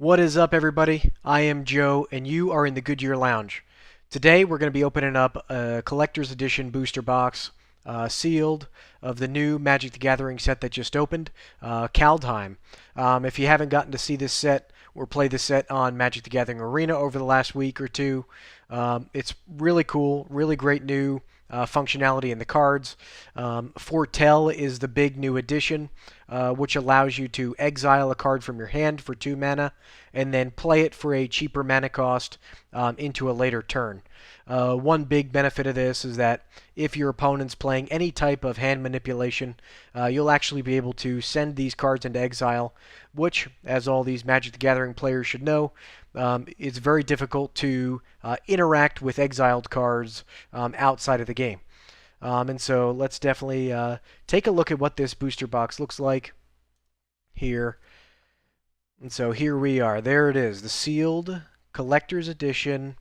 What is up, everybody? I am Joe, and you are in the Goodyear Lounge. Today, we're going to be opening up a collector's edition booster box, sealed, of the new Magic the Gathering set that just opened, Kaldheim. If you haven't gotten to see this set or play this set on Magic the Gathering Arena over the last week or two, it's really cool, really great new functionality in the cards. Foretell is the big new addition, which allows you to exile a card from your hand for 2 mana and then play it for a cheaper mana cost into a later turn. One big benefit of this is that if your opponent's playing any type of hand manipulation, you'll actually be able to send these cards into exile, which, as all these Magic the Gathering players should know, it's very difficult to interact with exiled cards outside of the game. And so let's definitely take a look at what this booster box looks like here. And so here we are. There it is, the sealed collector's edition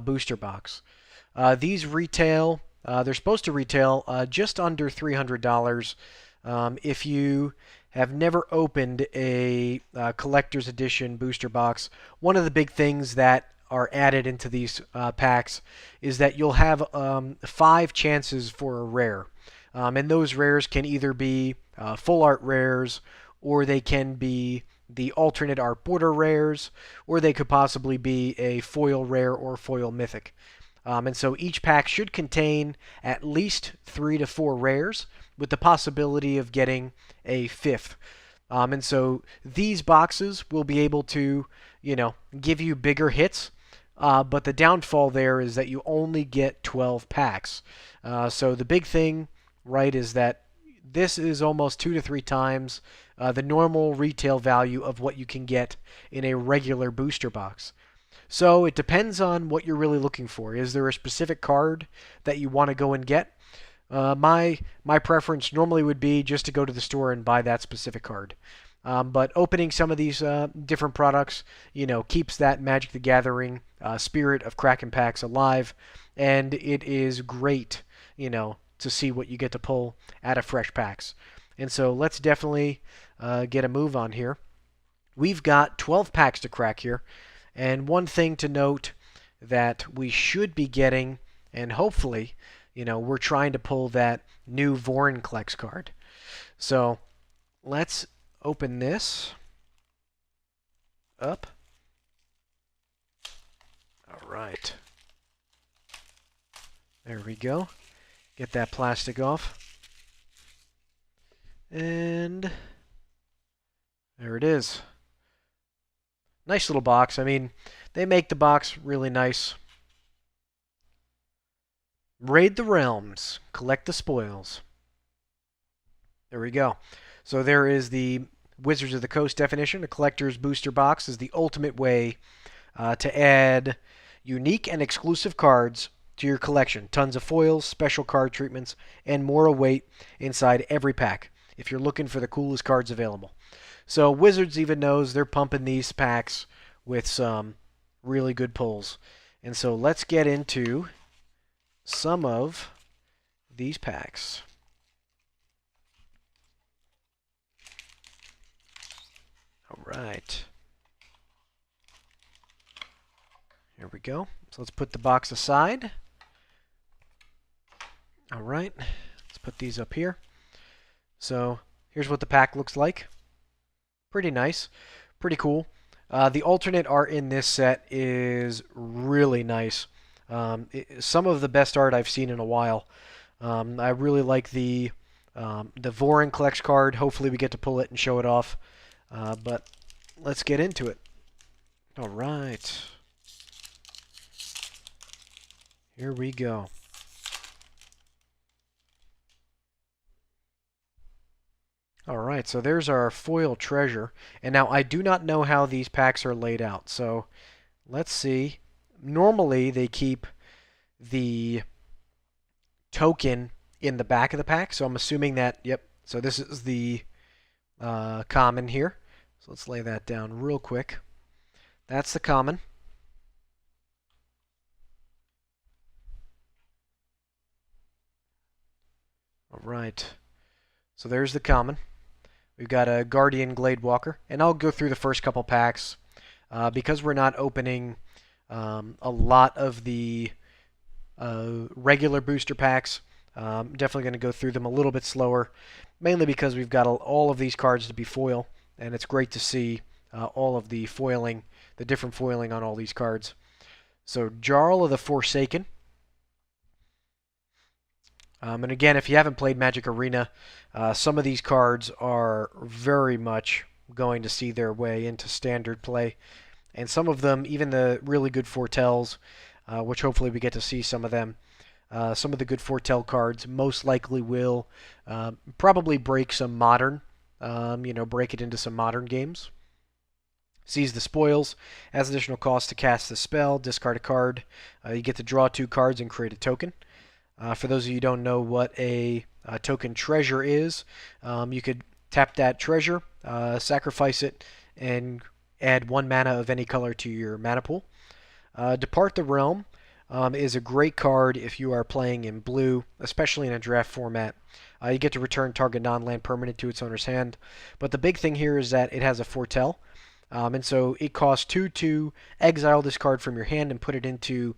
booster box. These retail, they're supposed to retail just under $300. If you have never opened a collector's edition booster box, one of the big things that are added into these packs is that you'll have 5 chances for a rare. And those rares can either be full art rares, or they can be the alternate art border rares, or they could possibly be a foil rare or foil mythic. And so each pack should contain at least 3 to 4 rares, with the possibility of getting a 5th. And so these boxes will be able to, give you bigger hits. But the downfall there is that you only get 12 packs. So the big thing, right, is that this is almost 2 to 3 times the normal retail value of what you can get in a regular booster box. So it depends on what you're really looking for. Is there a specific card that you want to go and get? My preference normally would be just to go to the store and buy that specific card. But opening some of these different products, keeps that Magic the Gathering spirit of cracking packs alive, and it is great, to see what you get to pull out of fresh packs. And so let's definitely get a move on here. We've got 12 packs to crack here, and one thing to note that we should be getting, and hopefully, we're trying to pull that new Vorinclex card. So let's open this up. All right. There we go. Get that plastic off. And there it is. Nice little box. I mean, they make the box really nice. Raid the realms. Collect the spoils. There we go. So there is the Wizards of the Coast definition. A collector's booster box is the ultimate way to add unique and exclusive cards to your collection. Tons of foils, special card treatments, and more await inside every pack if you're looking for the coolest cards available. So Wizards even knows they're pumping these packs with some really good pulls. And so let's get into some of these packs. All right. Here we go. So let's put the box aside. All right. Let's put these up here. So here's what the pack looks like. Pretty nice. Pretty cool. The alternate art in this set is really nice. Some of the best art I've seen in a while. I really like the Vorinclex card. Hopefully we get to pull it and show it off. But let's get into it. All right. Here we go. All right, so there's our foil treasure. And now I do not know how these packs are laid out. So let's see. Normally they keep the token in the back of the pack. So I'm assuming that, yep. So this is the common here. So let's lay that down real quick. That's the common. All right. So there's the common. We've got a Guardian Glade Walker, and I'll go through the first couple packs Because we're not opening a lot of the regular booster packs. Definitely going to go through them a little bit slower, mainly because we've got all of these cards to be foil, and it's great to see all of the foiling, the different foiling on all these cards. So Jarl of the Forsaken. And again, if you haven't played Magic Arena, some of these cards are very much going to see their way into standard play. And some of them, even the really good foretells, which hopefully we get to see some of them, some of the good foretell cards most likely will probably break some modern, break it into some modern games. Seize the Spoils, has additional cost to cast the spell, discard a card. You get to draw 2 cards and create a token. For those of you who don't know what a token treasure is, you could tap that treasure, sacrifice it, and add 1 mana of any color to your mana pool. Depart the Realm is a great card if you are playing in blue, especially in a draft format. You get to return target non-land permanent to its owner's hand. But the big thing here is that it has a foretell. And so it costs 2 to exile this card from your hand and put it into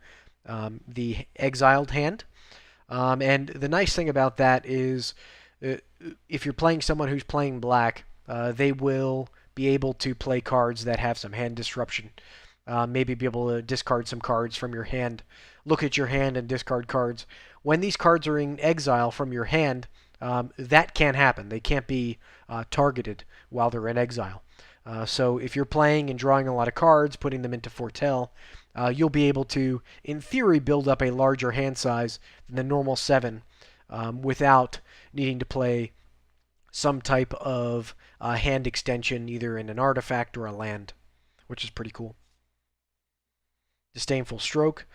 the exiled hand. And the nice thing about that is uh, if you're playing someone who's playing black, they will be able to play cards that have some hand disruption. Maybe be able to discard some cards from your hand, look at your hand and discard cards. When these cards are in exile from your hand, that can't happen. They can't be targeted while they're in exile. So if you're playing and drawing a lot of cards, putting them into foretell, you'll be able to, in theory, build up a larger hand size than the normal 7 without needing to play some type of hand extension, either in an artifact or a land, which is pretty cool. Disdainful Stroke.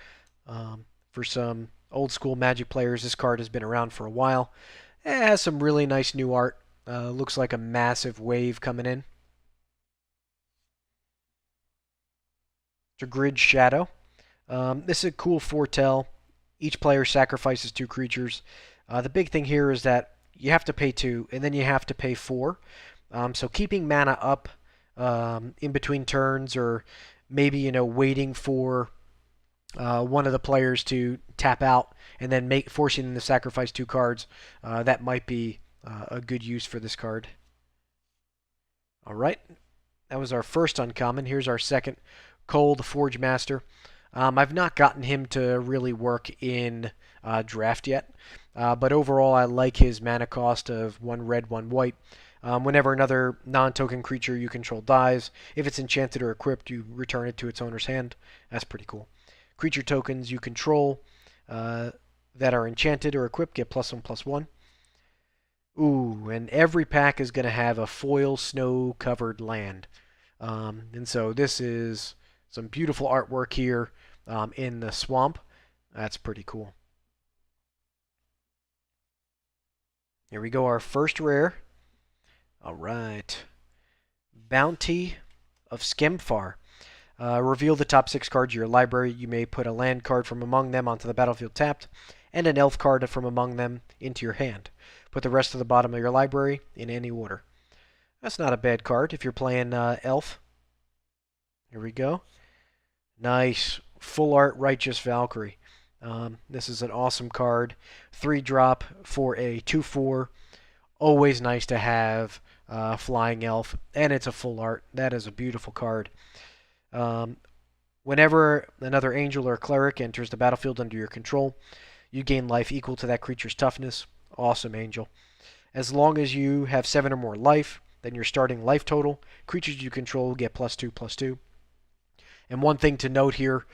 For some old school Magic players, this card has been around for a while. It has some really nice new art. Looks like a massive wave coming in. To Grid Shadow. This is a cool foretell. Each player sacrifices 2 creatures. The big thing here is that you have to pay 2, and then you have to pay 4. So keeping mana up in between turns, or maybe waiting for one of the players to tap out and then forcing them to sacrifice 2 cards, that might be a good use for this card. All right, that was our first uncommon. Here's our second, Cole the Forge Master. I've not gotten him to really work in draft yet, but overall I like his mana cost of 1 red, 1 white. Whenever another non-token creature you control dies, if it's enchanted or equipped, you return it to its owner's hand. That's pretty cool. Creature tokens you control that are enchanted or equipped get +1/+1. Ooh, and every pack is going to have a foil snow-covered land. And so this is some beautiful artwork here in the swamp. That's pretty cool. Here we go, our first rare. All right. Bounty of Skemfar. Reveal the top 6 cards of your library. You may put a land card from among them onto the battlefield tapped, and an elf card from among them into your hand. Put the rest of the bottom of your library in any order. That's not a bad card if you're playing elf. Here we go. Nice. Full art Righteous Valkyrie. This is an awesome card. 3-drop for a 2/4. Always nice to have Flying Elf, and it's a full art. That is a beautiful card. Whenever another angel or cleric enters the battlefield under your control, you gain life equal to that creature's toughness. Awesome angel. As long as you have 7 or more life than your starting life total, creatures you control get +2/+2. And one thing to note here,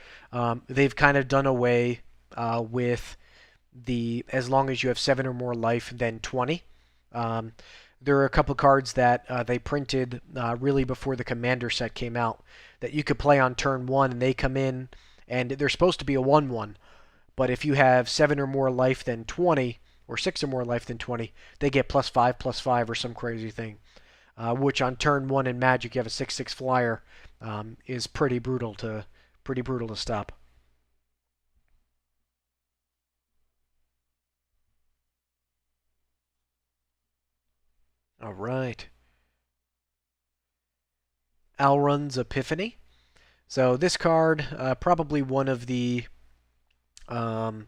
they've kind of done away with the as long as you have 7 or more life than 20. There are a couple cards that they printed really before the Commander set came out that you could play on turn 1, and they come in, and they're supposed to be a 1/1. But if you have 7 or more life than 20, or 6 or more life than 20, they get +5/+5 or some crazy thing. Which on turn 1 in Magic, you have a 6/6 flyer, is pretty brutal to stop. All right. Alrund's Epiphany. So this card, probably one of the um,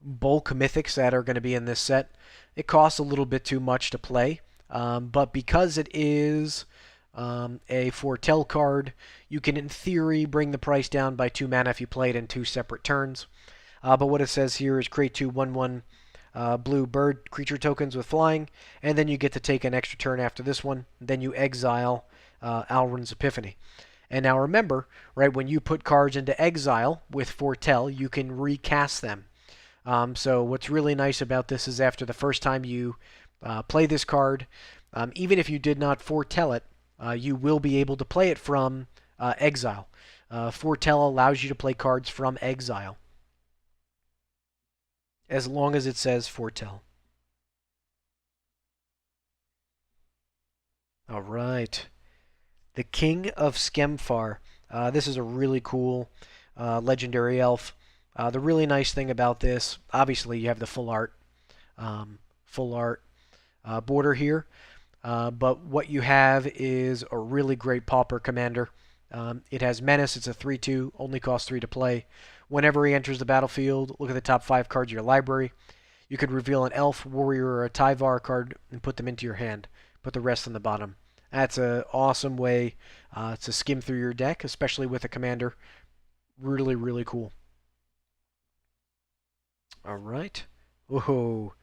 bulk mythics that are going to be in this set. It costs a little bit too much to play, but because it is a foretell card, you can in theory bring the price down by 2 mana if you play it in 2 separate turns. But what it says here is create 2/1/1 blue bird creature tokens with flying, and then you get to take an extra turn after this one. Then you exile Alrund's Epiphany. And now remember, right, when you put cards into exile with foretell, you can recast them. So what's really nice about this is after the first time you play this card, even if you did not foretell it, you will be able to play it from exile. Foretell allows you to play cards from exile, as long as it says foretell. All right. The King of Skemfar. This is a really cool legendary elf. The really nice thing about this, obviously, you have the full art border here. But what you have is a really great Pauper commander. It has Menace. It's a 3/2, only costs 3 to play. Whenever he enters the battlefield, look at the top 5 cards of your library. You could reveal an Elf, Warrior, or a Tyvar card and put them into your hand. Put the rest on the bottom. That's an awesome way to skim through your deck, especially with a commander. Really, really cool. All right. Whoa.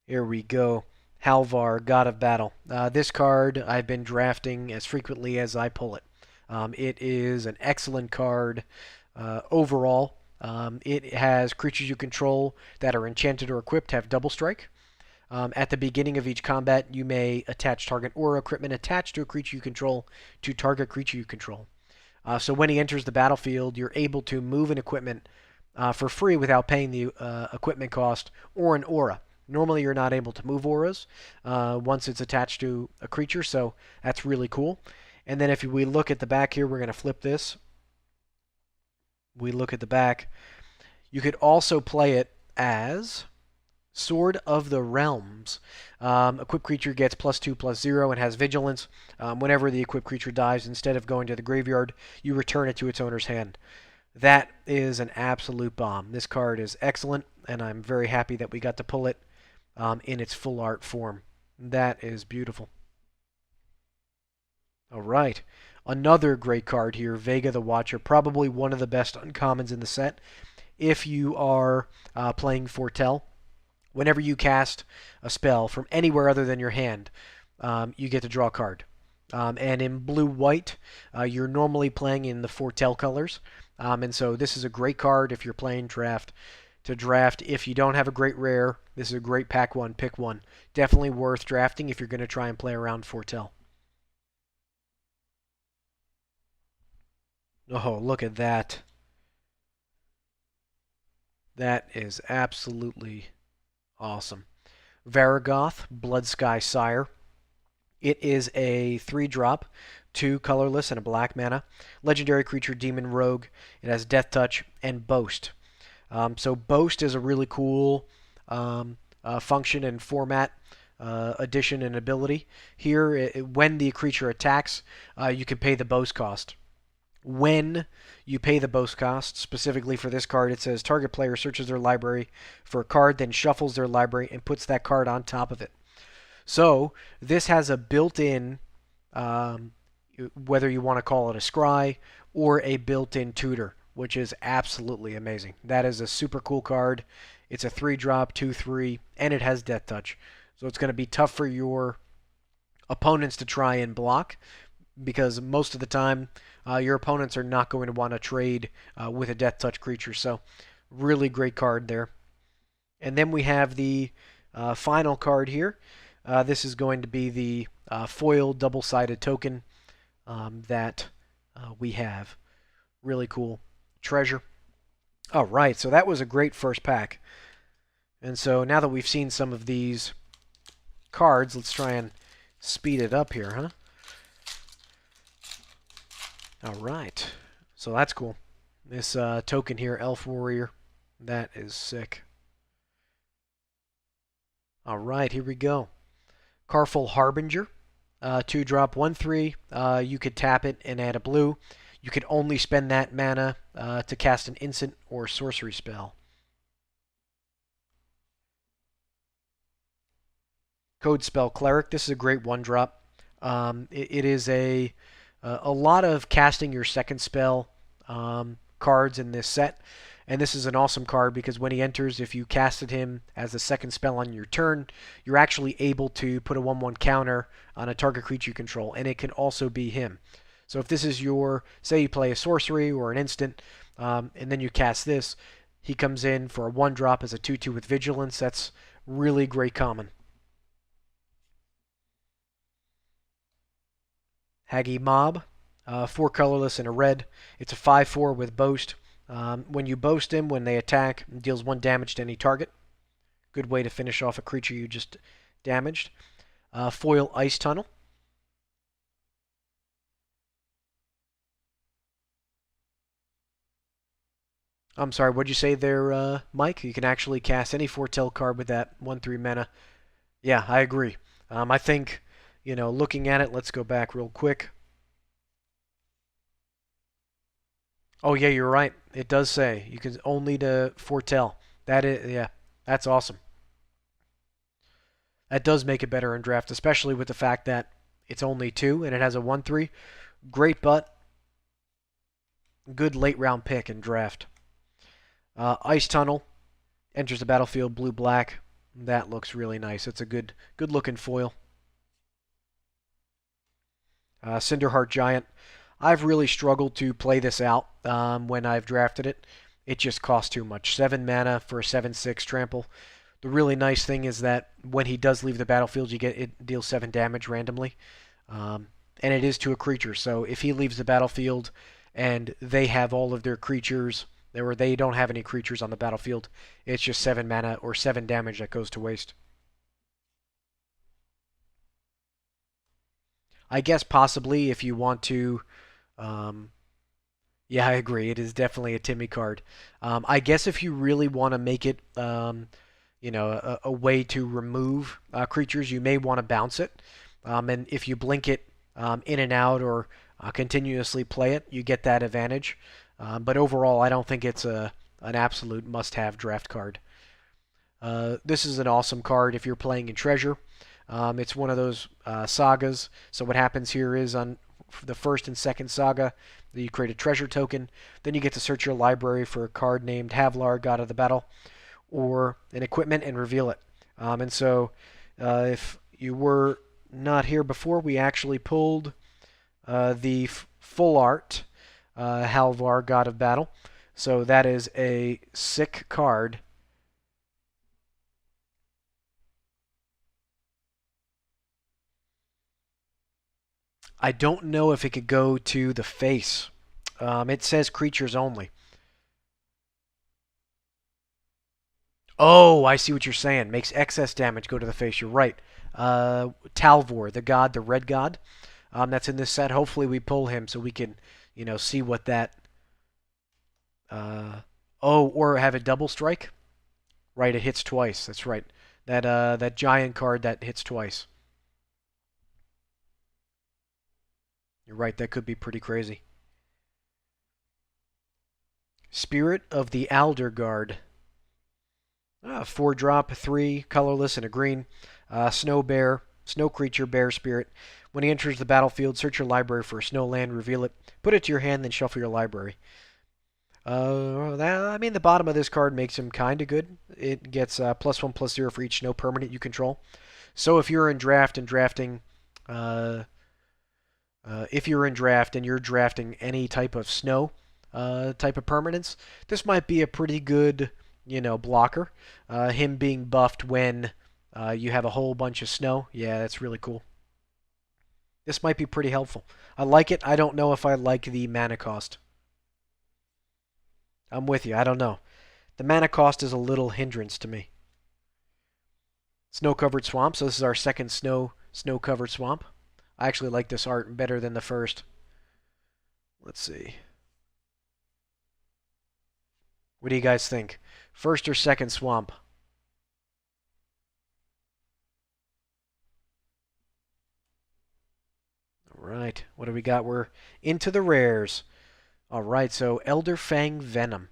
Here we go. Halvar, God of Battle. This card I've been drafting as frequently as I pull it. It is an excellent card overall. It has creatures you control that are enchanted or equipped have double strike. At the beginning of each combat, you may attach target aura equipment attached to a creature you control to target creature you control. So when he enters the battlefield, you're able to move an equipment for free without paying the equipment cost or an aura. Normally, you're not able to move auras once it's attached to a creature, so that's really cool. And then if we look at the back here, we're going to flip this. We look at the back. You could also play it as Sword of the Realms. Equipped creature gets +2/+0 and has vigilance. Whenever the equipped creature dies, instead of going to the graveyard, you return it to its owner's hand. That is an absolute bomb. This card is excellent, and I'm very happy that we got to pull it in its full art form. That is beautiful. All right. Another great card here, Vega the Watcher. Probably one of the best uncommons in the set. If you are playing Foretell, whenever you cast a spell from anywhere other than your hand, you get to draw a card. And in blue-white, you're normally playing in the Foretell colors. And so this is a great card if you're playing draft. To draft, if you don't have a great rare, this is a great pack one, pick one. Definitely worth drafting if you're going to try and play around Foretell. Oh, look at that. That is absolutely awesome. Varagoth, Bloodsky Sire. It is a 3-drop, 2 colorless, and a black mana. Legendary creature, Demon Rogue. It has Death Touch and Boast. So Boast is a really cool function and format addition and ability. Here, when the creature attacks, you can pay the Boast cost. When you pay the Boast cost, specifically for this card, it says target player searches their library for a card, then shuffles their library and puts that card on top of it. So this has a built-in, whether you want to call it a scry or a built-in tutor, which is absolutely amazing. That is a super cool card. It's a 3-drop, 2/3, and it has Death Touch. So it's going to be tough for your opponents to try and block, because most of the time your opponents are not going to want to trade with a Death Touch creature. So really great card there. And then we have the final card here. This is going to be the foil double-sided token that we have. Really cool. Treasure. All right, so that was a great first pack. And so now that we've seen some of these cards, let's try and speed it up here, huh? All right. So that's cool. This token here, Elf Warrior, that is sick. All right, here we go. Carful Harbinger, 2-drop, 1/3. You could tap it and add a blue. You can only spend that mana to cast an instant or sorcery spell. Code Spell Cleric. This is a great one drop. It is a lot of casting your second spell cards in this set, and this is an awesome card because when he enters, if you casted him as a second spell on your turn, you're actually able to put a 1/1 counter on a target creature you control, and it can also be him. So if this is your, say you play a sorcery or an instant, and then you cast this, he comes in for a 1-drop as a 2/2 with Vigilance. That's really great common. Haggy Mob, 4 colorless and a red. It's a 5/4 with Boast. When you boast him, when they attack, it deals 1 damage to any target. Good way to finish off a creature you just damaged. Foil Ice Tunnel. I'm sorry, what'd you say there, Mike? You can actually cast any foretell card with that 1/3 mana. Yeah, I agree. I think, looking at it, let's go back real quick. Oh yeah, you're right. It does say you can only to foretell. That is, yeah, that's awesome. That does make it better in draft, especially with the fact that it's only 2 and it has a 1/3. Great butt. Good late round pick in draft. Ice Tunnel enters the battlefield blue black. That looks really nice. It's a good looking foil. Cinderheart Giant. I've really struggled to play this out when I've drafted it. It just costs too much. 7 mana for a 7/6 trample. The really nice thing is that when he does leave the battlefield, it deals 7 damage randomly, and it is to a creature. So if he leaves the battlefield and they have all of their creatures, or they don't have any creatures on the battlefield, it's just 7 mana or 7 damage that goes to waste. I guess possibly if you want to. Um, yeah, I agree. It is definitely a Timmy card. I guess if you really want to make it, a way to remove creatures, you may want to bounce it. And if you blink it in and out or continuously play it, you get that advantage. But overall, I don't think it's an absolute must-have draft card. This is an awesome card if you're playing in Treasure. It's one of those sagas. So what happens here is on the first and second saga, you create a treasure token. Then you get to search your library for a card named Havlar, God of the Battle, or an equipment and reveal it. And so if you were not here before, we actually pulled the full art Halvar, God of Battle. So that is a sick card. I don't know if it could go to the face. It says creatures only. Oh, I see what you're saying. Makes excess damage go to the face. You're right. Talvor, the god, the red god, that's in this set. Hopefully we pull him so we can, see what that. Uh, oh, or have a double strike. Right, it hits twice. That's right. That giant card that hits twice. You're right. That could be pretty crazy. Spirit of the Alderguard. 4-drop, 3, colorless, and a green. Snow bear, snow creature, bear spirit. When he enters the battlefield, search your library for a snow land, reveal it, put it to your hand, then shuffle your library. The bottom of this card makes him kind of good. It gets +1/+0 for each snow permanent you control. So if you're in draft and drafting, uh, if you're in draft and you're drafting any type of snow type of permanence, this might be a pretty good, blocker. Him being buffed when you have a whole bunch of snow, yeah, that's really cool. This might be pretty helpful. I like it. I don't know if I like the mana cost. I'm with you. I don't know. The mana cost is a little hindrance to me. Snow-covered swamp. So this is our second snow-covered swamp. I actually like this art better than the first. Let's see. What do you guys think? First or second swamp? All right. What do we got? We're into the rares. Alright, so Elder Fang Venom.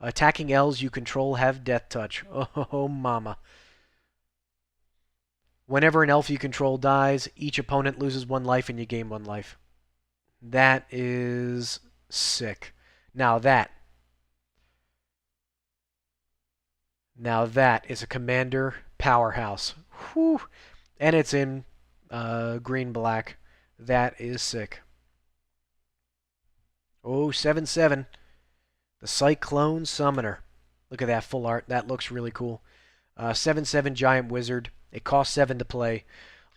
Attacking L's you control have Death Touch. Oh, mama. Whenever an elf you control dies, each opponent loses 1 life and you gain 1 life. That is sick. Now that. Now that is a commander powerhouse. Whew. And it's in green-black. That is sick. Oh, 7/7. The Cyclone Summoner. Look at that full art. That looks really cool. 7/7 Giant Wizard. It costs 7 to play.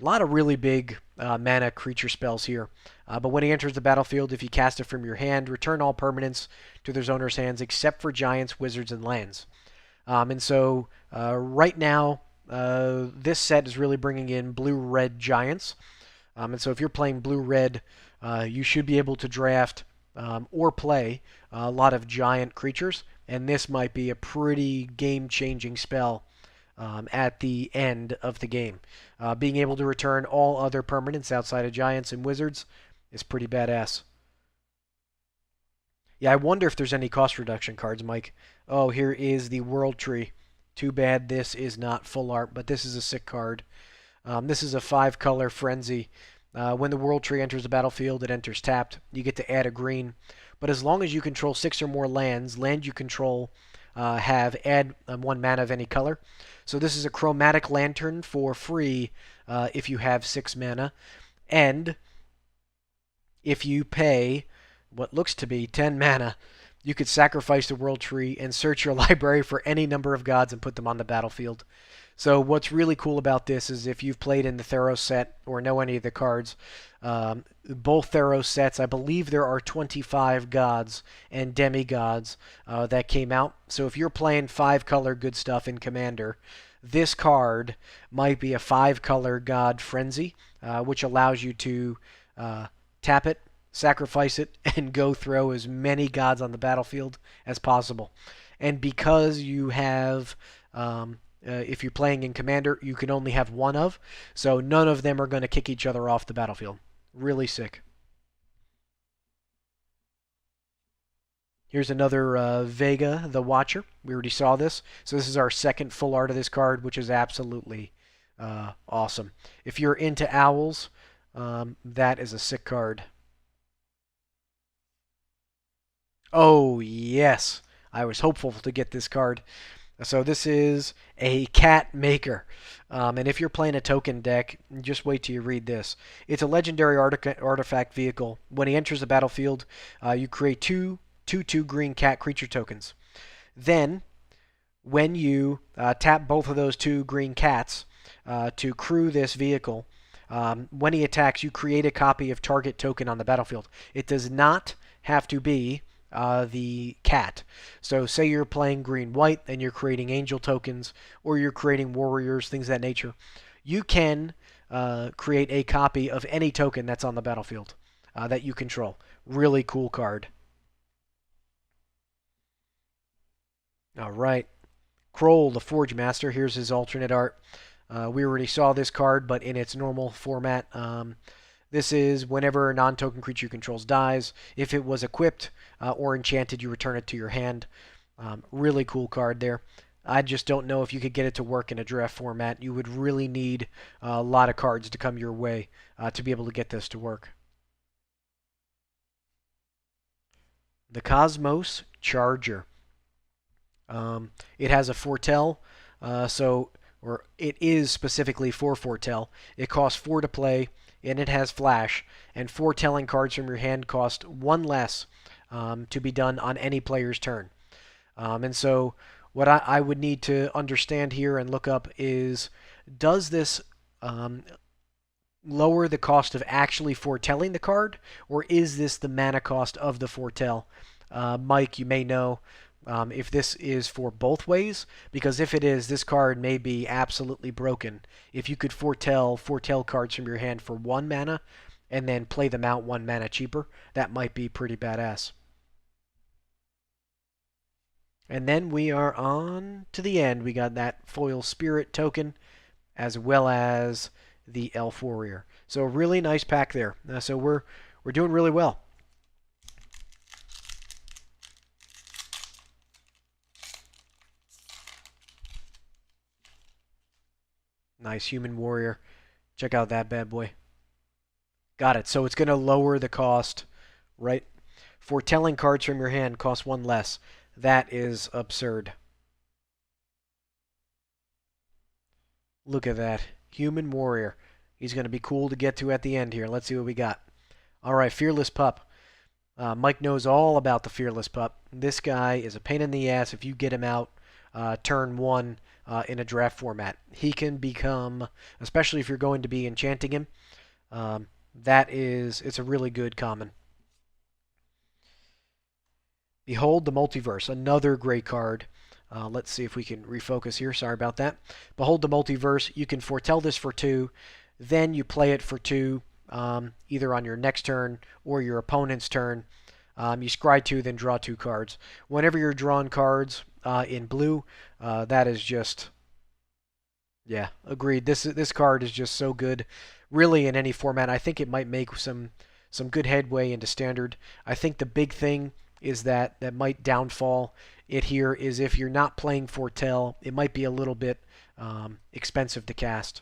A lot of really big mana creature spells here. But when he enters the battlefield, if you cast it from your hand, return all permanents to their owner's hands except for giants, wizards, and lands. And so right now, this set is really bringing in blue-red giants. And so if you're playing blue-red, you should be able to draft or play a lot of giant creatures. And this might be a pretty game-changing spell at the end of the game. Being able to return all other permanents outside of giants and wizards is pretty badass. Yeah, I wonder if there's any cost reduction cards, Mike. Oh, here is the World Tree. Too bad this is not full art, but this is a sick card. This is a 5-color Frenzy. When the World Tree enters the battlefield, it enters tapped. You get to add a green. But as long as you control 6 or more lands, land you control have add 1 mana of any color. So this is a chromatic lantern for free if you have 6 mana. And if you pay what looks to be 10 mana, you could sacrifice the World Tree and search your library for any number of gods and put them on the battlefield. So what's really cool about this is if you've played in the Theros set or know any of the cards, both Theros sets, I believe there are 25 gods and demigods that came out. So if you're playing 5-color good stuff in Commander, this card might be a 5-color god Frenzy, which allows you to tap it, sacrifice it, and go throw as many gods on the battlefield as possible. And because you have, if you're playing in Commander, you can only have 1 of, so none of them are going to kick each other off the battlefield. Really sick. Here's another Vega, the Watcher. We already saw this. So this is our second full art of this card, which is absolutely awesome. If you're into owls, that is a sick card. Oh, yes. I was hopeful to get this card. So this is a cat maker. And if you're playing a token deck, just wait till you read this. It's a legendary artifact vehicle. When he enters the battlefield, you create two 2/2 green cat creature tokens. Then, when you tap both of those 2 green cats to crew this vehicle, when he attacks, you create a copy of target token on the battlefield. It does not have to be the cat. So say you're playing green-white and you're creating angel tokens, or you're creating warriors, things of that nature. You can create a copy of any token that's on the battlefield that you control. Really cool card. All right. Kroll, the Forge Master. Here's his alternate art. We already saw this card, but in its normal format. This is whenever a non-token creature you controls dies. If it was equipped or enchanted, you return it to your hand. Really cool card there. I just don't know if you could get it to work in a draft format. You would really need a lot of cards to come your way to be able to get this to work. The Cosmos Charger. It has a foretell, or it is specifically for foretell. It costs 4 to play, and it has flash. And foretelling cards from your hand cost 1 less to be done on any player's turn. And so what I would need to understand here and look up is, does this lower the cost of actually foretelling the card, or is this the mana cost of the foretell? Mike, you may know if this is for both ways, because if it is, this card may be absolutely broken. If you could foretell cards from your hand for 1 mana and then play them out 1 mana cheaper, that might be pretty badass. And then we are on to the end. We got that foil spirit token as well as the elf warrior. So a really nice pack there. So we're doing really well. Nice, Human Warrior. Check out that bad boy. Got it. So it's going to lower the cost, right? Foretelling cards from your hand cost one less. That is absurd. Look at that. Human Warrior. He's going to be cool to get to at the end here. Let's see what we got. All right, Fearless Pup. Mike knows all about the Fearless Pup. This guy is a pain in the ass if you get him out turn one in a draft format. He can become, especially if you're going to be enchanting him, it's a really good common. Behold the Multiverse, another great card. Let's see if we can refocus here. Sorry about that. Behold the Multiverse. You can foretell this for 2. Then you play it for 2, either on your next turn or your opponent's turn. You scry 2, then draw 2 cards. Whenever you're drawing cards in blue, that is just... Yeah, agreed. This card is just so good, really, in any format. I think it might make some good headway into Standard. I think the big thing is that might downfall it here is if you're not playing Foretell, it might be a little bit expensive to cast.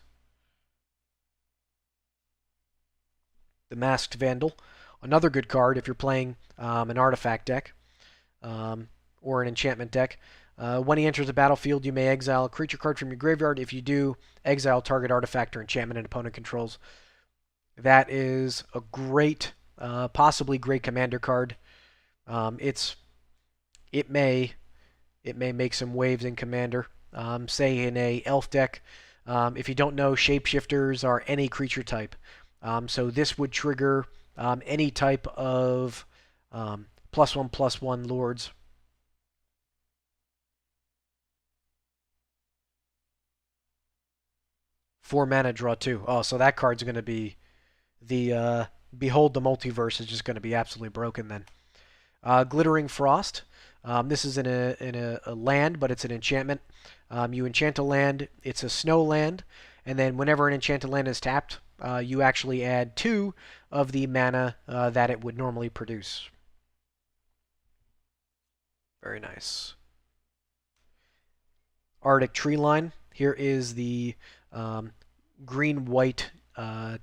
The Masked Vandal, another good card if you're playing an artifact deck or an enchantment deck. When he enters the battlefield, you may exile a creature card from your graveyard. If you do, exile target artifact or enchantment an opponent controls. That is a great, possibly great commander card. It may make some waves in commander. Say in a elf deck, if you don't know, shapeshifters are any creature type. So this would trigger any type of +1/+1 lords. Four mana, draw 2. Oh, so that card's going to be the Behold the Multiverse is just going to be absolutely broken then. Glittering Frost. This is in a land, but it's an enchantment. You enchant a land. It's a snow land, and then whenever an enchanted land is tapped, you actually add 2 of the mana that it would normally produce. Very nice. Arctic Tree Line. Here is the green-white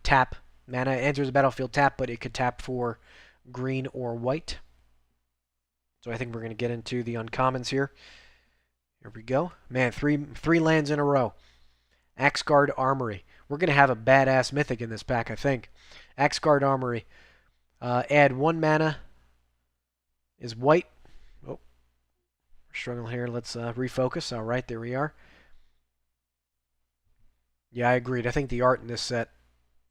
tap mana. It enters the battlefield tap, but it could tap for green or white. So I think we're going to get into the uncommons here. Here we go. Man, three lands in a row. Axgard Armory. We're going to have a badass mythic in this pack, I think. Axgard Armory. Add 1 mana. Is white. Oh, we're struggling here. Let's refocus. All right, there we are. Yeah, I agreed. I think the art in this set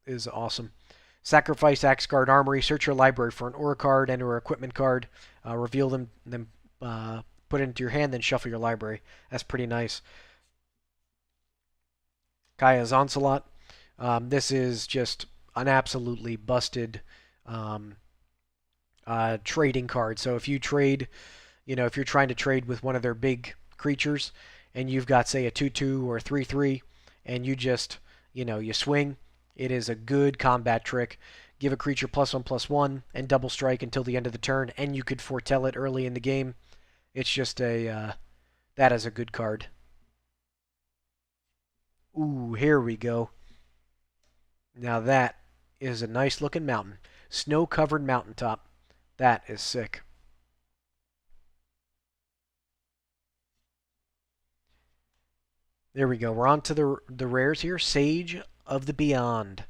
is awesome. Sacrifice Axgard Armory. Search your library for an aura card and or equipment card. Reveal them, then put it into your hand, then shuffle your library. That's pretty nice. Kaya's Onslaught. This is just an absolutely busted trading card. So if you trade, if you're trying to trade with one of their big creatures, and you've got, say, a 2/2 or a 3/3, and you just, you swing, it is a good combat trick. Give a creature +1/+1 and double strike until the end of the turn, and you could foretell it early in the game. It's just that is a good card. Ooh, here we go. Now that is a nice looking mountain. Snow-covered mountaintop. That is sick. There we go. We're on to the rares here. Sage of the Beyond.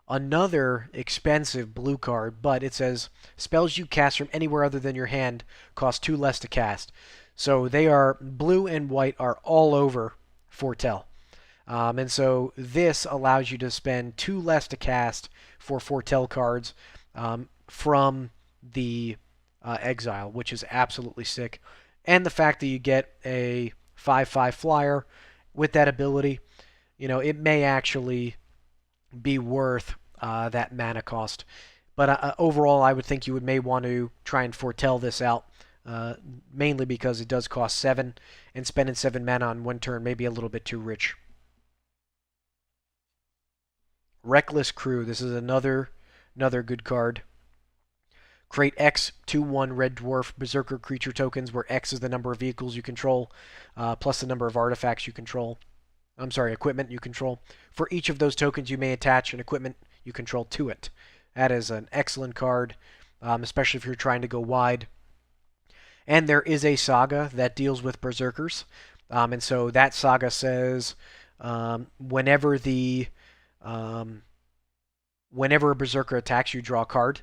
Another expensive blue card, but it says spells you cast from anywhere other than your hand cost 2 less to cast. So they are blue and white are all over Foretell. And so this allows you to spend 2 less to cast for Foretell cards from the exile, which is absolutely sick. And the fact that you get a 5/5 flyer with that ability, it may actually be worth that mana cost. But overall, I would think you may want to try and foretell this out, mainly because it does cost 7, and spending 7 mana on 1 turn may be a little bit too rich. Reckless Crew. This is another good card. Create X 2/1 Red Dwarf Berserker creature tokens, where X is the number of vehicles you control, plus the number of artifacts you control. I'm sorry, equipment you control. For each of those tokens, you may attach an equipment you control to it. That is an excellent card, especially if you're trying to go wide. And there is a saga that deals with berserkers, and so that saga says whenever the whenever a berserker attacks, you draw a card,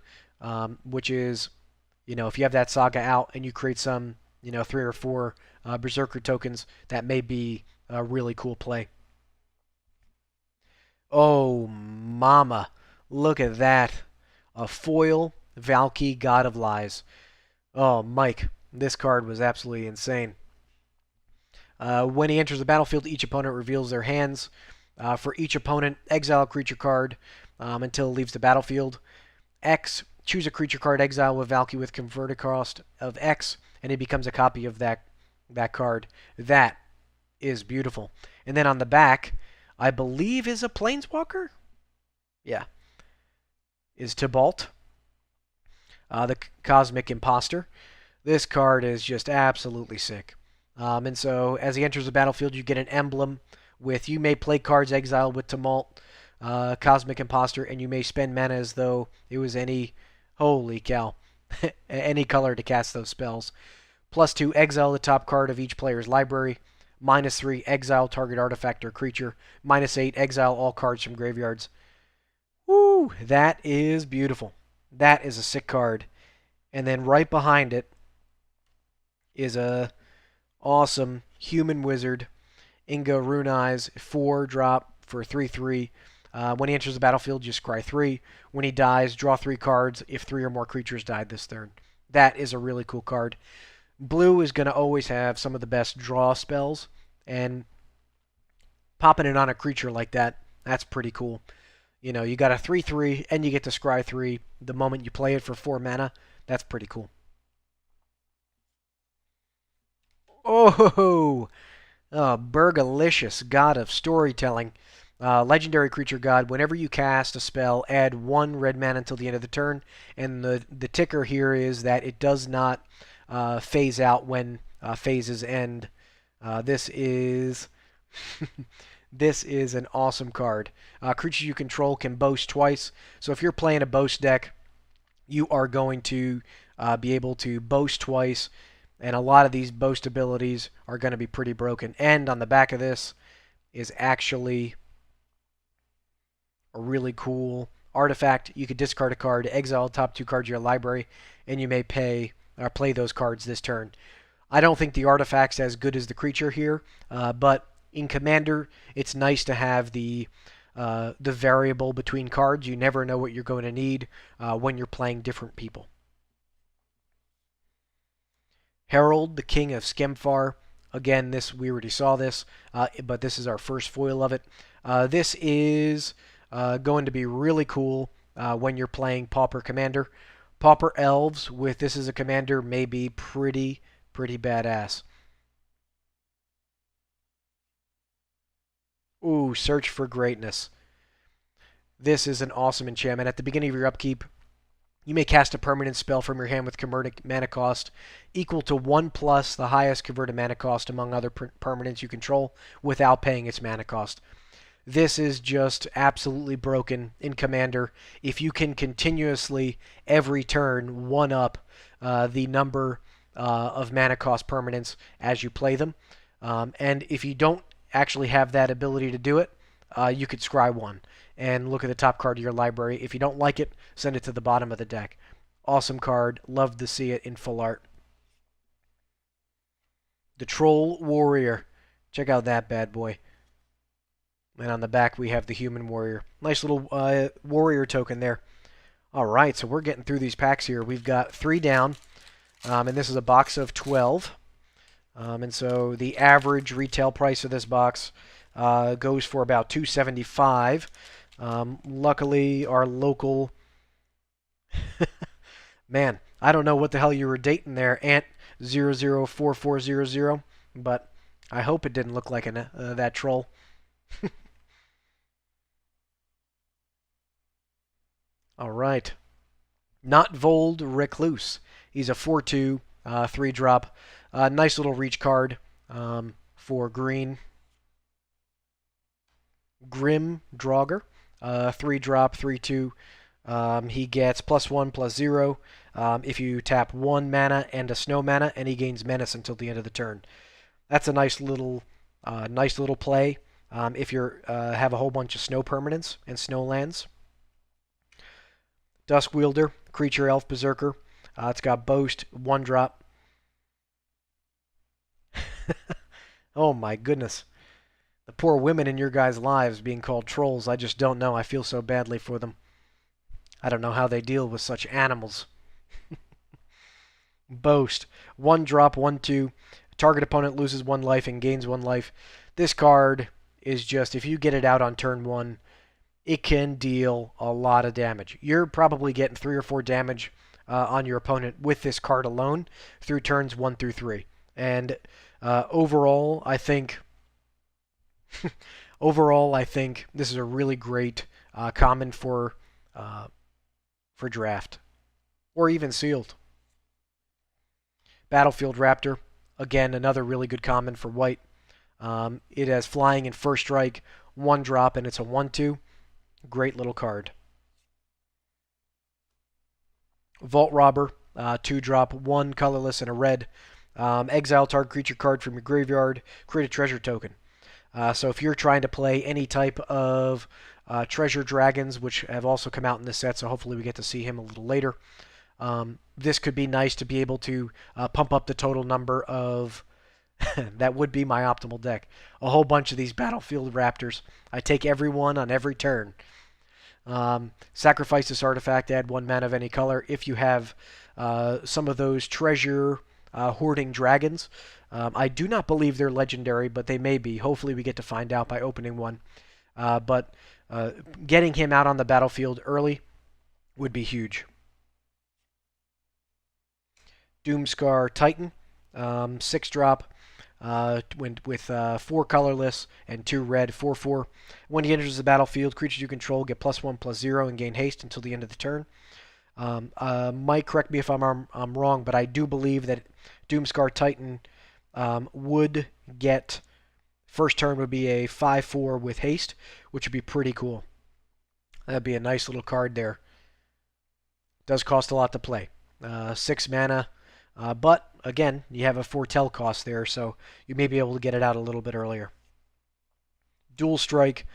which is, if you have that saga out and you create some, 3 or 4 berserker tokens, that may be a really cool play. Oh, mama. Look at that. A foil Valky, God of Lies. Oh, Mike, this card was absolutely insane. When he enters the battlefield, each opponent reveals their hands. For each opponent, exile a creature card until it leaves the battlefield. X, choose a creature card, exile with Valky with converted cost of X, and it becomes a copy of that card. That is beautiful. And then on the back, I believe is a Planeswalker? Yeah. Is Tybalt, the Cosmic Imposter. This card is just absolutely sick. And so as he enters the battlefield, you get an emblem with you may play cards exiled with Tumult, Cosmic Imposter, and you may spend mana as though it was any, holy cow, any color to cast those spells. +2, exile the top card of each player's library. -3, exile target artifact or creature. -8, exile all cards from graveyards. Woo! That is beautiful. That is a sick card. And then right behind it is a awesome human wizard, Inga Rune Eyes, 4-drop for 3/3. When he enters the battlefield, just scry 3. When he dies, draw 3 cards if 3 or more creatures died this turn. That is a really cool card. Blue is going to always have some of the best draw spells, and popping it on a creature like that, that's pretty cool. You got a 3/3, and you get to scry 3 the moment you play it for 4 mana. That's pretty cool. Oh, Burgalicious, God of Storytelling. Legendary creature god. Whenever you cast a spell, add 1 red mana until the end of the turn. And the ticker here is that it does not phase out when phases end. This is this is an awesome card. Creatures you control can boast twice. So if you're playing a boast deck, you are going to be able to boast twice. And a lot of these boast abilities are going to be pretty broken. And on the back of this is actually a really cool artifact. You could discard a card, exile the top 2 cards of your library, and you may play those cards this turn. I don't think the artifact's as good as the creature here, but in Commander, it's nice to have the variable between cards. You never know what you're going to need when you're playing different people. Herald, the King of Skemfar. Again, we already saw this, but this is our first foil of it. This is going to be really cool when you're playing Pauper Commander. Pauper Elves with this as a commander may be pretty badass. Ooh, Search for Greatness. This is an awesome enchantment. At the beginning of your upkeep, you may cast a permanent spell from your hand with converted mana cost equal to 1+ the highest converted mana cost among other permanents you control without paying its mana cost. This is just absolutely broken in Commander. If you can continuously, every turn, 1-up the number of mana cost permanents as you play them. And if you don't actually have that ability to do it, you could scry 1 and look at the top card of your library. If you don't like it, send it to the bottom of the deck. Awesome card. Love to see it in full art. The Troll Warrior. Check out that bad boy. And on the back, we have the Human Warrior. Nice little warrior token there. All right, so we're getting through these packs here. We've got 3 down, and this is a box of 12. And so the average retail price of this box goes for about $2.75. Luckily, our local... Man, I don't know what the hell you were dating there, Ant004400, but I hope it didn't look like that troll. All right. Notvold Recluse. He's a 4/2, 3-drop. Nice little reach card for green. Grim Draugr, 3 drop, 3/2. He gets +1/+0 if you tap 1 mana and a snow mana, and he gains menace until the end of the turn. That's a nice little play if you have a whole bunch of snow permanents and snow lands. Duskwielder, creature elf berserker. It's got boast, 1 drop. Oh my goodness. The poor women in your guys' lives being called trolls, I just don't know. I feel so badly for them. I don't know how they deal with such animals. Boast. 1 drop, 1/2. Target opponent loses 1 life and gains 1 life. This card is just, if you get it out on turn 1, it can deal a lot of damage. You're probably getting 3 or 4 damage on your opponent with this card alone through turns 1 through 3. And overall, I think this is a really great common for draft or even sealed. Battlefield Raptor, again another really good common for white. It has flying and first strike, 1 drop, and it's a 1/2. Great little card. Vault Robber, 2 drop, 1 colorless, and a red. Exile target creature card from your graveyard. Create a treasure token. So if you're trying to play any type of treasure dragons, which have also come out in this set, so hopefully we get to see him a little later, this could be nice to be able to pump up the total number of that would be my optimal deck. A whole bunch of these Battlefield Raptors. I take every one on every turn. Sacrifice this artifact, add 1 mana of any color. If you have some of those treasure hoarding dragons, I do not believe they're legendary, but they may be. Hopefully we get to find out by opening one. But getting him out on the battlefield early would be huge. Doomscar Titan, 6 drop, with 4 colorless and 2 red, 4/4. When he enters the battlefield, creatures you control get +1/+0 and gain haste until the end of the turn. Mike, correct me if I'm wrong, but I do believe that Doomscar Titan would get first turn would be a 5/4 with haste, which would be pretty cool. That'd be a nice little card there. Does cost a lot to play. 6 mana. But, again, you have a foretell cost there, so you may be able to get it out a little bit earlier. Dual Strike,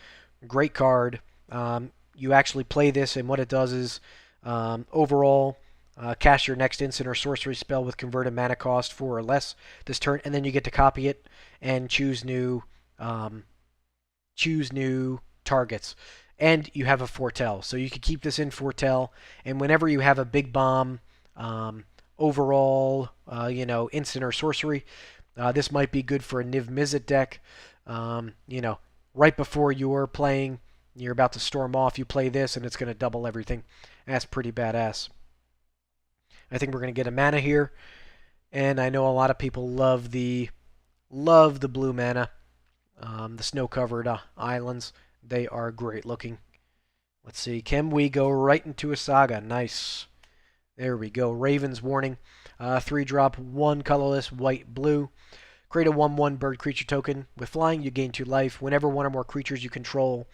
great card. You actually play this, and what it does is, overall, cast your next instant or sorcery spell with converted mana cost 4 or less this turn, and then you get to copy it and choose new targets. And you have a foretell, so you could keep this in foretell, and whenever you have a big bomb, overall, instant or sorcery. This might be good for a Niv Mizzet deck. Right before you're playing, you're about to storm off, you play this, and it's going to double everything. That's pretty badass. I think we're going to get a mana here, and I know a lot of people love the blue mana, the snow-covered islands. They are great looking. Let's see, can we go right into a saga? Nice. There we go. Raven's Warning. 3 drop, 1 colorless, white, blue. Create a 1/1 bird creature token. With flying, you gain 2 life. Whenever one or more creatures you control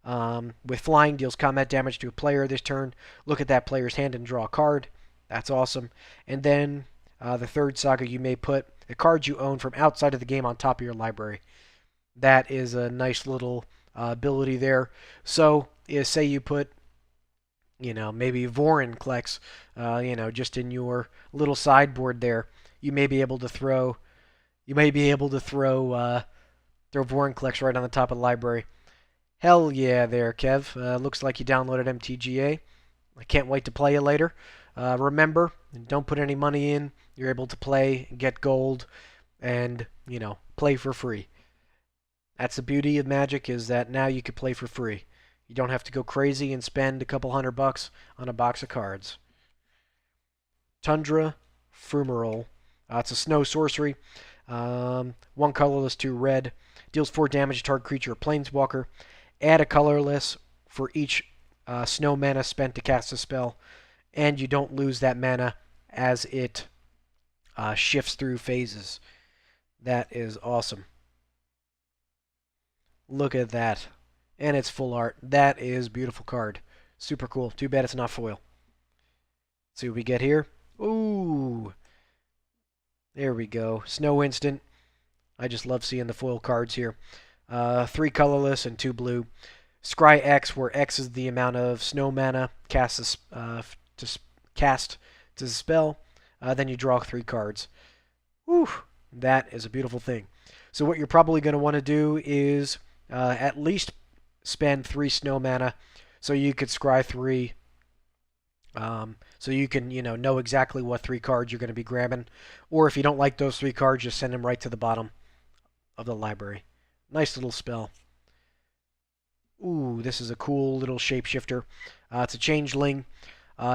with flying deals combat damage to a player this turn, look at that player's hand and draw a card. That's awesome. And then the third saga, you may put the cards you own from outside of the game on top of your library. That is a nice little ability there. So, say you put maybe Vorinclex, just in your little sideboard there. You may be able to throw Vorinclex right on the top of the library. Hell yeah there, Kev. Looks like you downloaded MTGA. I can't wait to play you later. Remember, don't put any money in. You're able to play, get gold, and, play for free. That's the beauty of Magic, is that now you can play for free. You don't have to go crazy and spend a couple $100 on a box of cards. Tundra Fumarole. It's a snow sorcery. 1 colorless, 2 red. Deals 4 damage to target creature or planeswalker. Add a colorless for each snow mana spent to cast a spell. And you don't lose that mana as it shifts through phases. That is awesome. Look at that. And it's full art. That is beautiful card. Super cool. Too bad it's not foil. Let's see what we get here. Ooh. There we go. Snow Instant. I just love seeing the foil cards here. 3 colorless and 2 blue. Scry X, where X is the amount of snow mana to cast to spell. Then you draw 3 cards. Whew, that is a beautiful thing. So what you're probably going to want to do is at least spend 3 snow mana, so you could scry 3. So you can know exactly what 3 cards you're going to be grabbing. Or if you don't like those 3 cards, just send them right to the bottom of the library. Nice little spell. Ooh, this is a cool little shapeshifter. It's a changeling,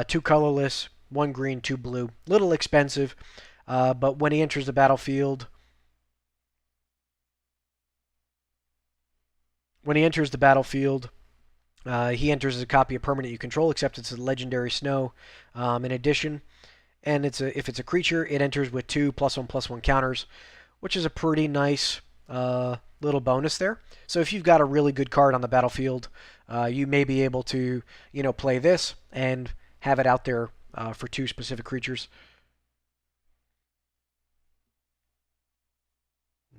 2 colorless, 1 green, 2 blue. Little expensive, but when he enters the battlefield, he enters as a copy of permanent you control, except it's a legendary snow. In addition, and if it's a creature, it enters with 2 +1/+1 counters, which is a pretty nice little bonus there. So if you've got a really good card on the battlefield, you may be able to play this and have it out there for 2 specific creatures.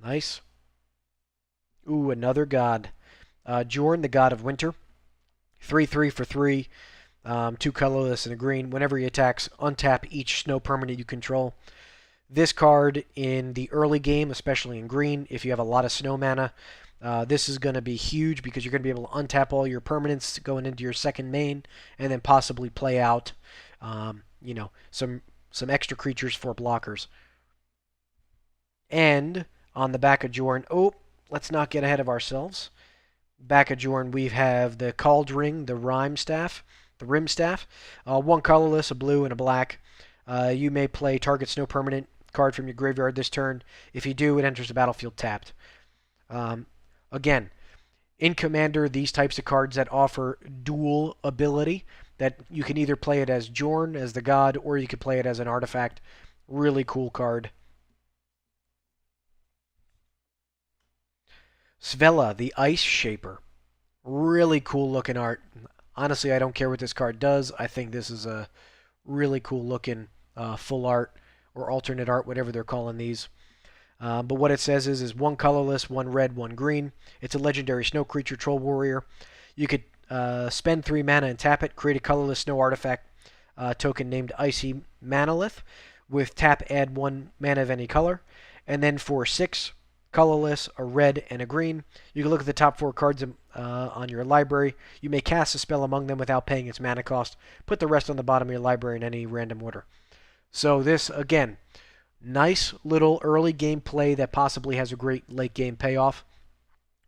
Nice. Ooh, another god. Jorn, the god of winter. 3/3 for 3. 2 colorless and a green. Whenever he attacks, untap each snow permanent you control. This card in the early game, especially in green, if you have a lot of snow mana, this is going to be huge because you're going to be able to untap all your permanents going into your second main, and then possibly play out, some extra creatures for blockers. And on the back of Jorn, let's not get ahead of ourselves. Back of Jorn, we have the Kaldheim, the Rim Staff. 1 colorless, a blue, and a black. You may play target snow permanent card from your graveyard this turn. If you do, it enters the battlefield tapped. Again, in Commander, these types of cards that offer dual ability, that you can either play it as Jorn, as the god, or you could play it as an artifact. Really cool card. Svella, the Ice Shaper. Really cool looking art. Honestly, I don't care what this card does. I think this is a really cool looking full art or alternate art, whatever they're calling these. But what it says is 1 colorless, 1 red, 1 green. It's a legendary snow creature, troll warrior. You could spend 3 mana and tap it, create a colorless snow artifact token named Icy Manolith. With tap, add 1 mana of any color. And then for 6 colorless, a red, and a green, you can look at the top 4 cards on your library. You may cast a spell among them without paying its mana cost. Put the rest on the bottom of your library in any random order. So this, again, nice little early game play that possibly has a great late game payoff.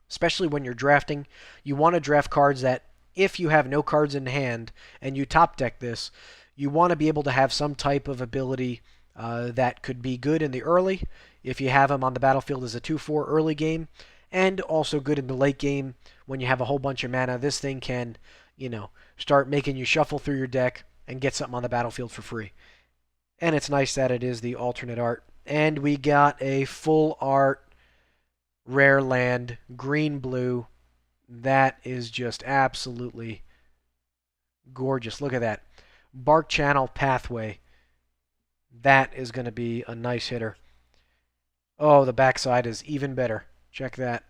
Especially when you're drafting. You want to draft cards that, if you have no cards in hand and you top deck this, you want to be able to have some type of ability that could be good in the early, if you have them on the battlefield as a 2/4 early game, and also good in the late game when you have a whole bunch of mana. This thing can, start making you shuffle through your deck and get something on the battlefield for free. And it's nice that it is the alternate art. And we got a full art rare land, green-blue. That is just absolutely gorgeous. Look at that. Bark Channel Pathway. That is going to be a nice hitter. Oh, the backside is even better. Check that.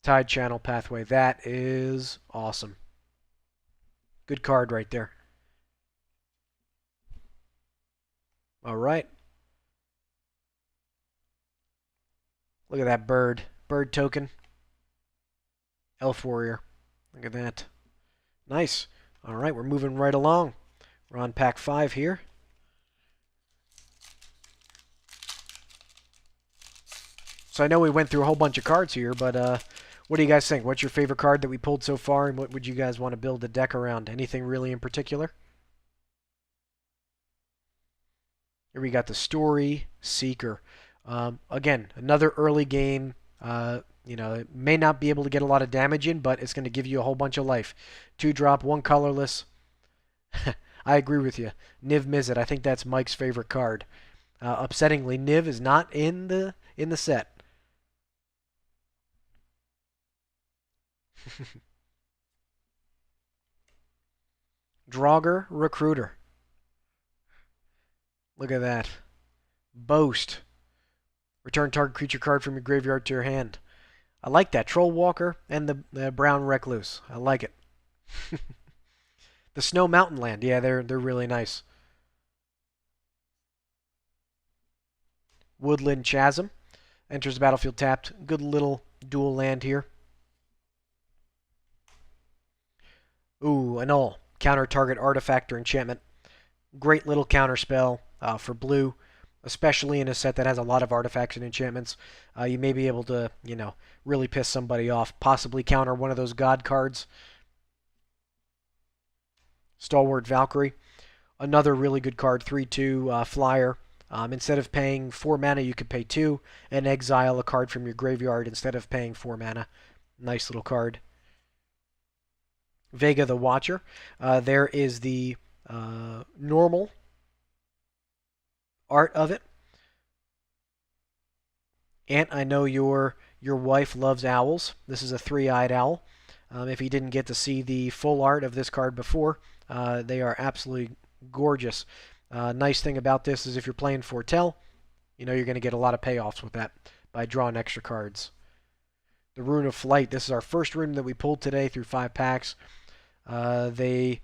Tide Channel Pathway. That is awesome. Good card right there. All right. Look at that bird. Bird token. Elf Warrior. Look at that. Nice. All right, we're moving right along. We're on pack 5 here. So I know we went through a whole bunch of cards here, but what do you guys think? What's your favorite card that we pulled so far, and what would you guys want to build the deck around? Anything really in particular? Here we got the Story Seeker. Again, another early game. It may not be able to get a lot of damage in, but it's going to give you a whole bunch of life. 2-drop, 1 colorless. I agree with you. Niv Mizzet. I think that's Mike's favorite card. Upsettingly, Niv is not in the set. Draugr Recruiter. Look at that. Boast. Return target creature card from your graveyard to your hand. I like that. Troll Walker and the Brown Recluse. I like it. The Snow Mountain Land. Yeah, they're really nice. Woodland Chasm. Enters the battlefield tapped. Good little dual land here. Ooh, Annul. Counter target artifact or enchantment. Great little counter spell for blue, especially in a set that has a lot of artifacts and enchantments. You may be able to, really piss somebody off. Possibly counter one of those god cards. Stalwart Valkyrie. Another really good card, 3/2 flyer. Instead of paying 4 mana, you could pay 2 and exile a card from your graveyard instead of paying 4 mana. Nice little card. Vega the Watcher. There is the normal art of it. Aunt, I know your wife loves owls. This is a 3-eyed owl. If you didn't get to see the full art of this card before, they are absolutely gorgeous. Nice thing about this is if you're playing Foretell, you're going to get a lot of payoffs with that by drawing extra cards. The Rune of Flight. This is our first rune that we pulled today through 5 packs. They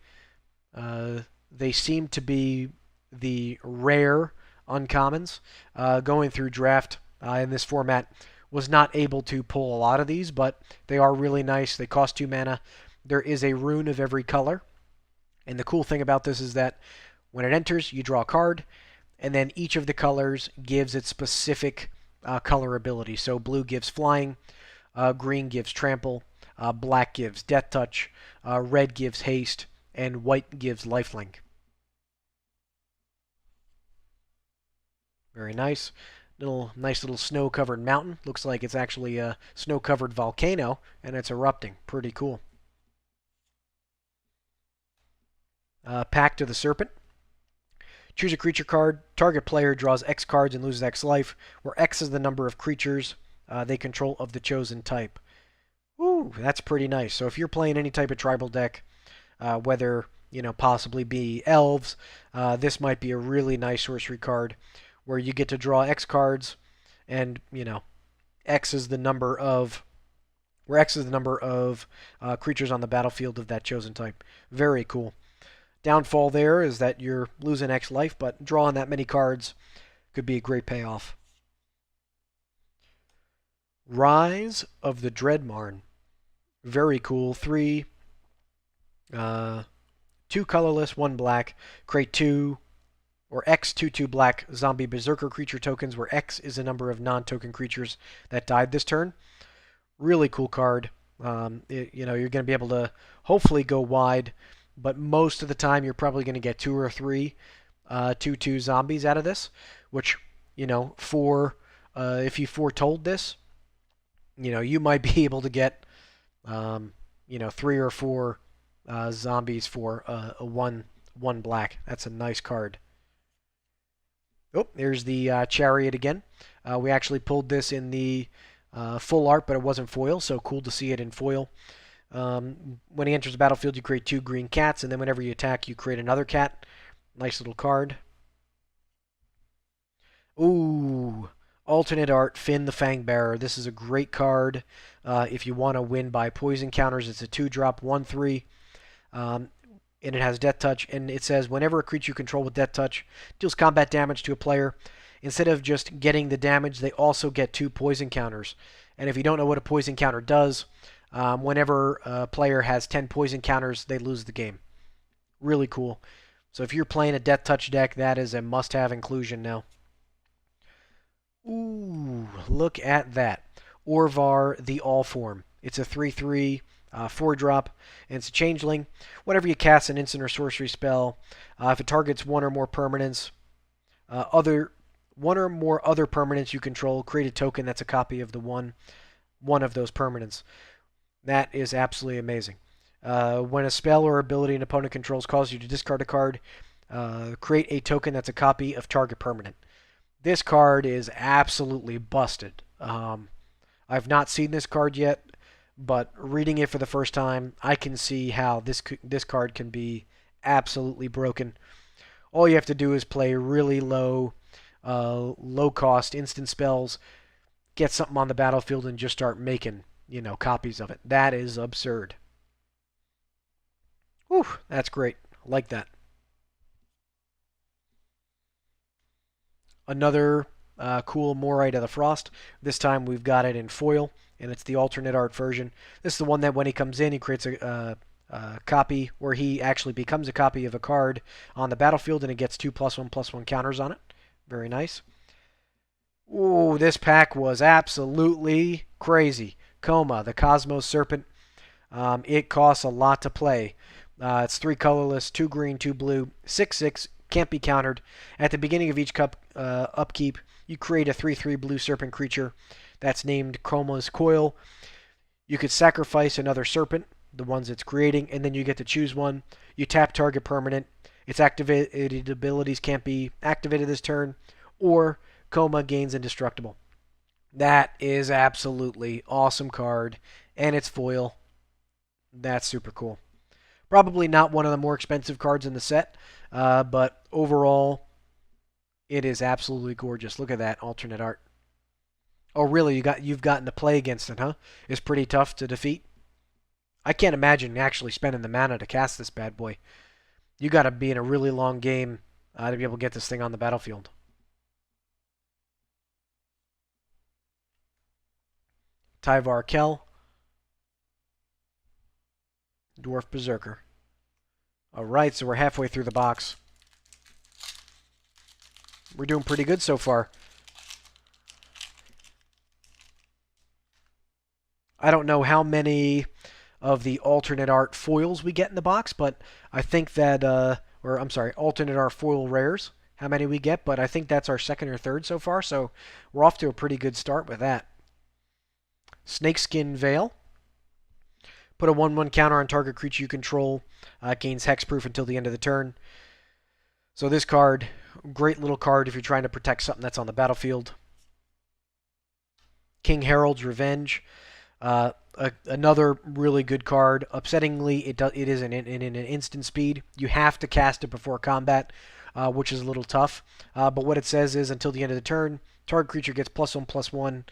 seem to be the rare uncommons. Going through draft in this format was not able to pull a lot of these, but they are really nice. They cost 2 mana. There is a rune of every color. And the cool thing about this is that when it enters, you draw a card, and then each of the colors gives its specific color ability. So blue gives flying, green gives trample, black gives death touch, red gives haste, and white gives lifelink. Very nice. Nice little snow-covered mountain. Looks like it's actually a snow-covered volcano, and it's erupting. Pretty cool. Pact of the Serpent. Choose a creature card. Target player draws X cards and loses X life, where X is the number of creatures they control of the chosen type. Ooh, that's pretty nice. So if you're playing any type of tribal deck, whether, possibly be elves, this might be a really nice sorcery card where you get to draw X cards and, X is the number of creatures on the battlefield of that chosen type. Very cool. Downfall there is that you're losing X life, but drawing that many cards could be a great payoff. Rise of the Dreadmarn. Very cool. 3, 2 colorless, 1 black. Create 2 or X 2/2 black zombie berserker creature tokens, where X is a number of non-token creatures that died this turn. Really cool card. You're going to be able to hopefully go wide, but most of the time you're probably going to get 2 or 3 2/2 zombies out of this, which, if you foretold this, you might be able to get 3 or 4 zombies for a 1 black. That's a nice card. Oh, there's the Chariot again. We actually pulled this in the full art, but it wasn't foil, so cool to see it in foil. When he enters the battlefield, you create 2 green cats, and then whenever you attack, you create another cat. Nice little card. Ooh, alternate art, Finn the Fangbearer. This is a great card if you want to win by poison counters. It's a 2-drop, 1/3. And it has Death Touch, and it says whenever a creature you control with Death Touch deals combat damage to a player, instead of just getting the damage, they also get 2 poison counters. And if you don't know what a poison counter does, whenever a player has 10 poison counters, they lose the game. Really cool. So if you're playing a Death Touch deck, that is a must-have inclusion now. Ooh, look at that. Orvar the Allform. It's a 3/3. 4-drop, and it's a changeling. Whenever you cast an instant or sorcery spell, if it targets one or more permanents, one or more other permanents you control, create a token that's a copy of the one of those permanents. That is absolutely amazing. When a spell or ability an opponent controls causes you to discard a card, create a token that's a copy of target permanent. This card is absolutely busted. I've not seen this card yet, but reading it for the first time, I can see how this card can be absolutely broken. All you have to do is play really low cost instant spells, get something on the battlefield, and just start making copies of it. That is absurd. Whew, that's great. I like that. Another cool Morite of the Frost. This time we've got it in foil, and it's the alternate art version. This is the one that when he comes in, he creates a copy where he actually becomes a copy of a card on the battlefield, and it gets 2+1/+1 counters on it. Very nice. Ooh, this pack was absolutely crazy. Coma, the Cosmos Serpent. It costs a lot to play. It's 3 colorless, 2 green, 2 blue, 6/6, can't be countered. At the beginning of each upkeep, you create a 3/3 blue serpent creature that's named Coma's Coil. You could sacrifice another serpent, the ones it's creating, and then you get to choose one. You tap target permanent. Its activated abilities can't be activated this turn, or Coma gains indestructible. That is absolutely awesome card, and it's foil. That's super cool. Probably not one of the more expensive cards in the set, but overall, it is absolutely gorgeous. Look at that alternate art. Oh, really? You've gotten to play against it, huh? It's pretty tough to defeat. I can't imagine actually spending the mana to cast this bad boy. You got to be in a really long game to be able to get this thing on the battlefield. Tyvar Kell, Dwarf Berserker. Alright, so we're halfway through the box. We're doing pretty good so far. I don't know how many of the alternate art foils we get in the box, but I think that, or I'm sorry, alternate art foil rares, how many we get, but I think that's our second or third so far, so we're off to a pretty good start with that. Snakeskin Veil. Put a 1/1 counter on target creature you control. Gains hexproof until the end of the turn. So this card, great little card if you're trying to protect something that's on the battlefield. King Harold's Revenge. Another really good card. Upsettingly, it is in an instant speed. You have to cast it before combat, which is a little tough. But what it says is until the end of the turn, target creature gets +1/+1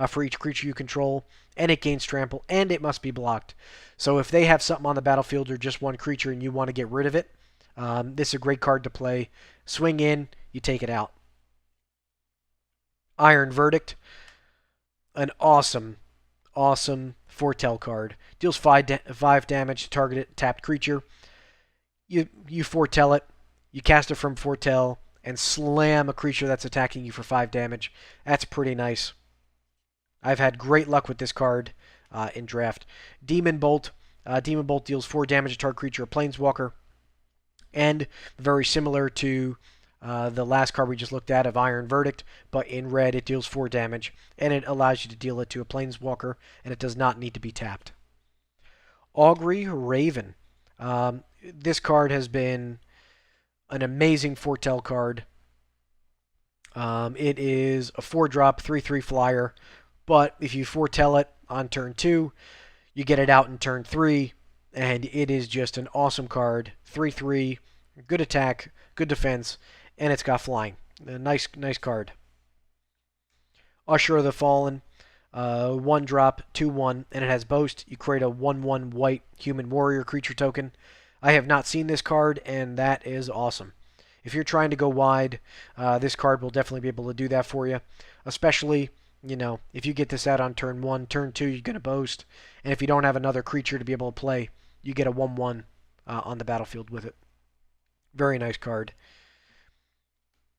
for each creature you control, and it gains trample, and it must be blocked. So if they have something on the battlefield or just one creature and you want to get rid of it, this is a great card to play. Swing in, you take it out. Iron Verdict. An awesome foretell card. Deals 5 damage to targeted tapped creature. You foretell it. You cast it from foretell and slam a creature that's attacking you for 5 damage. That's pretty nice. I've had great luck with this card in draft. Demon Bolt. Demon Bolt deals 4 damage to target creature, a planeswalker. And very similar to the last card we just looked at of Iron Verdict, but in red it deals 4 damage, and it allows you to deal it to a planeswalker, and it does not need to be tapped. Augury Raven. This card has been an amazing foretell card. It is a 4-drop, 3/3 flyer, but if you foretell it on turn 2, you get it out in turn 3, and it is just an awesome card. 3/3, good attack, good defense, and it's got flying. A nice card. Usher of the Fallen. 1-drop, 2/1, and it has Boast. You create a 1/1 white human warrior creature token. I have not seen this card, and that is awesome. If you're trying to go wide, this card will definitely be able to do that for you. Especially, if you get this out on turn 1, turn 2, you're going to Boast. And if you don't have another creature to be able to play, you get a 1/1 on the battlefield with it. Very nice card.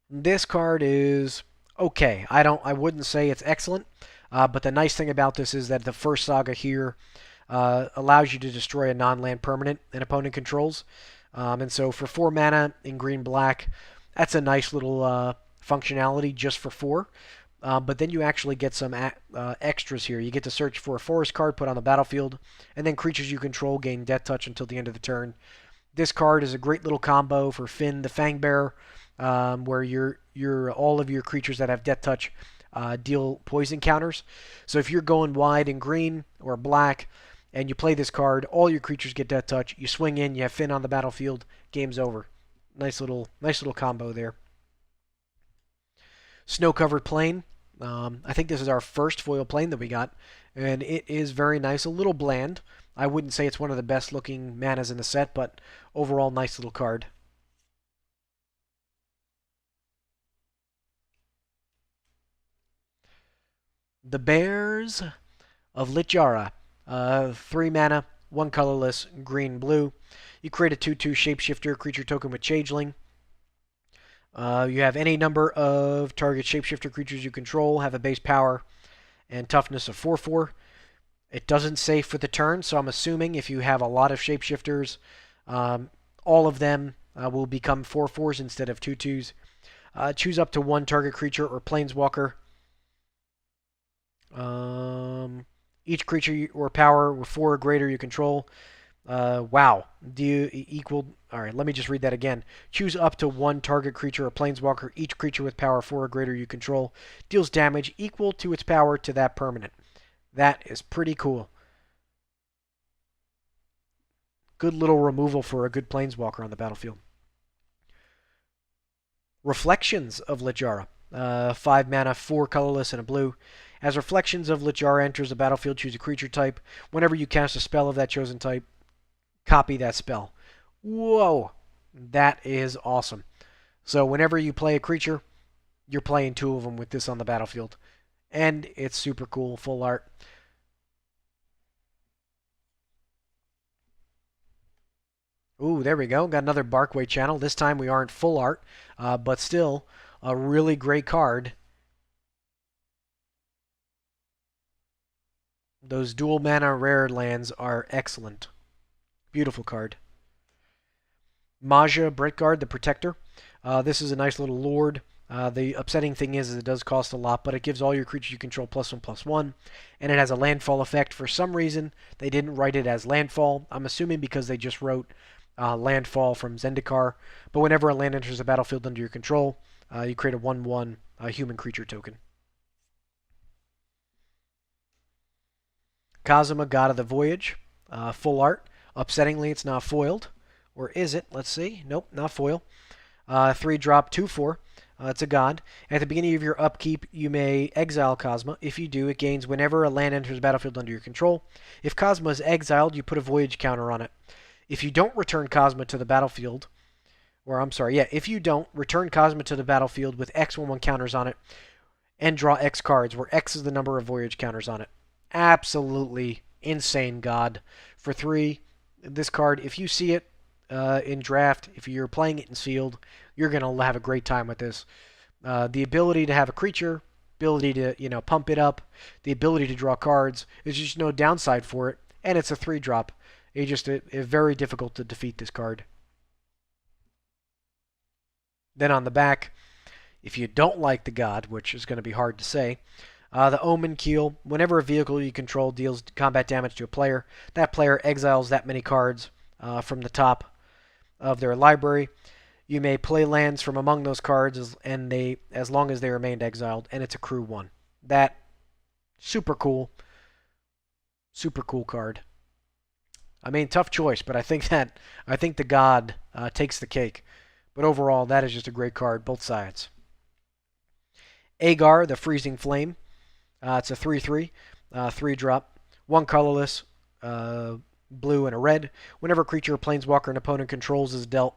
This card is okay. I wouldn't say it's excellent, but the nice thing about this is that the first saga here allows you to destroy a non-land permanent an opponent controls. And so for 4 mana in green-black, that's a nice little functionality just for 4. But then you actually get some extras here. You get to search for a forest card put on the battlefield, and then creatures you control gain Death Touch until the end of the turn. This card is a great little combo for Finn the Fangbearer, where all of your creatures that have Death Touch deal poison counters. So if you're going wide in green or black and you play this card, all your creatures get Death Touch. You swing in, you have Finn on the battlefield, game's over. Nice little combo there. Snow-covered plain. I think this is our first foil plane that we got, and it is very nice. A little bland. I wouldn't say it's one of the best looking manas in the set, but overall nice little card. The Bears of Littjara. 3 mana, 1 colorless, green, blue. You create a 2/2 shapeshifter creature token with Changeling. You have any number of target shapeshifter creatures you control, have a base power and toughness of 4/4. It doesn't say for the turn, so I'm assuming if you have a lot of shapeshifters, all of them will become 4/4s instead of 2/2s. Choose up to 1 target creature or planeswalker. Each creature or power with 4 or greater you control. Wow. Do you equal... Alright, let me just read that again. Choose up to 1 target creature or planeswalker. Each creature with power 4 or greater you control deals damage equal to its power to that permanent. That is pretty cool. Good little removal for a good planeswalker on the battlefield. Reflections of Littjara. 5 mana, 4 colorless, and a blue. As Reflections of Littjara enters the battlefield, choose a creature type. Whenever you cast a spell of that chosen type, copy that spell. Whoa! That is awesome. So whenever you play a creature, you're playing 2 of them with this on the battlefield. And it's super cool, full art. Ooh, there we go. Got another Barkway channel. This time we aren't full art, but still a really great card. Those dual mana rare lands are excellent. Beautiful card. Maja Britgard, the Protector. This is a nice little lord. The upsetting thing is it does cost a lot, but it gives all your creatures you control +1/+1, and it has a landfall effect. For some reason, they didn't write it as landfall. I'm assuming because they just wrote landfall from Zendikar. But whenever a land enters the battlefield under your control, you create a 1/1 human creature token. Kazuma, God of the Voyage. Full art. Upsettingly, it's not foiled. Or is it? Let's see. Nope, not foil. 3-drop, 2/4. It's a god. At the beginning of your upkeep, you may exile Cosma. If you do, it gains whenever a land enters the battlefield under your control. If Cosma is exiled, you put a voyage counter on it. If you don't return Cosma to the battlefield, or I'm sorry, yeah, if you don't return Cosma to the battlefield with X/1/1 counters on it, and draw X cards, where X is the number of voyage counters on it. Absolutely insane god. For 3, this card, if you see it in draft, if you're playing it in sealed, you're going to have a great time with this. The ability to have a creature, ability to, pump it up, the ability to draw cards, there's just no downside for it, and it's a 3-drop. It's very difficult to defeat this card. Then on the back, if you don't like the god, which is going to be hard to say, the Omen Keel. Whenever a vehicle you control deals combat damage to a player, that player exiles that many cards from the top of their library. You may play lands from among those cards as long as they remained exiled, and it's a crew 1. That super cool card. I mean, tough choice, but I think the god takes the cake. But overall, that is just a great card, both sides. Agar, the Freezing Flame. It's a 3/3, 3-drop, 1 colorless, blue and a red. Whenever a creature or planeswalker an opponent controls is dealt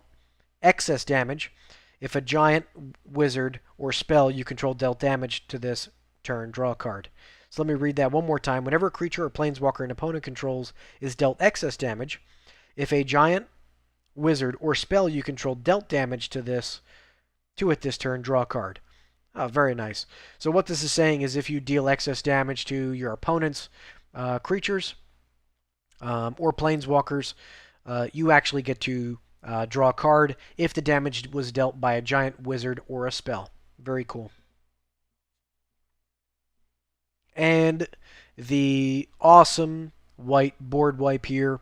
excess damage, if a giant, wizard, or spell you control dealt damage to this turn, draw a card. So let me read that one more time. Whenever a creature or planeswalker an opponent controls is dealt excess damage, if a giant, wizard, or spell you control dealt damage to it this turn, draw a card. Oh, very nice. So what this is saying is if you deal excess damage to your opponent's creatures or planeswalkers, you actually get to draw a card if the damage was dealt by a giant, wizard, or a spell. Very cool. And the awesome white board wipe here.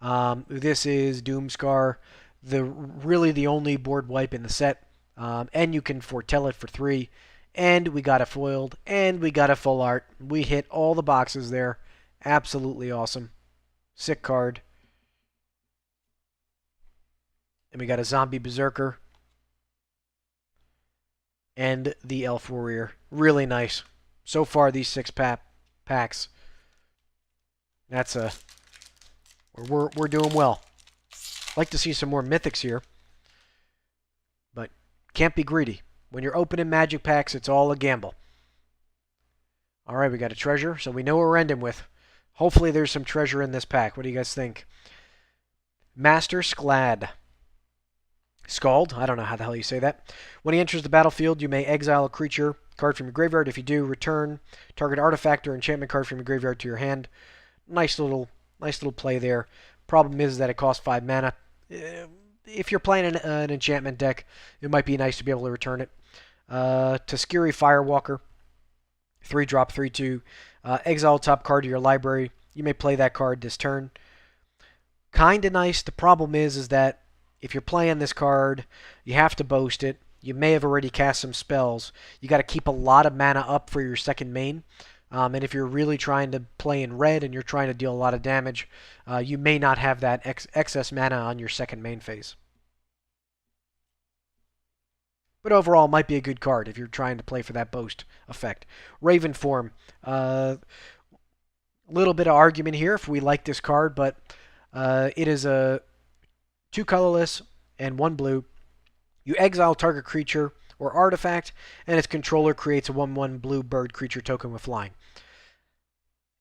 This is Doomscar, really the only board wipe in the set. And you can foretell it for 3. And we got it foiled, and we got a full art. We hit all the boxes there. Absolutely awesome. Sick card. And we got a zombie berserker. And the elf warrior. Really nice. So far, these six packs. That's a... We're doing well. Like to see some more mythics here. But can't be greedy. When you're opening magic packs, it's all a gamble. Alright, we got a treasure, so we know what we're ending with. Hopefully there's some treasure in this pack. What do you guys think? Master Sklad. Scald, I don't know how the hell you say that. When he enters the battlefield, you may exile a creature card from your graveyard. If you do, return target artifact or enchantment card from your graveyard to your hand. Nice little play there. Problem is that it costs 5 mana. If you're playing an enchantment deck, it might be nice to be able to return it. Taskiri Firewalker. 3-drop, 3-2. Exile top card of your library. You may play that card this turn. Kinda nice. The problem is that if you're playing this card, you have to boast it. You may have already cast some spells. You got to keep a lot of mana up for your second main. And if you're really trying to play in red and you're trying to deal a lot of damage, you may not have that excess mana on your second main phase. But overall, it might be a good card if you're trying to play for that boast effect. Raven Form. Little bit of argument here if we like this card, but it is a 2 colorless and 1 blue. You exile target creature or artifact, and its controller creates a 1/1 blue bird creature token with flying.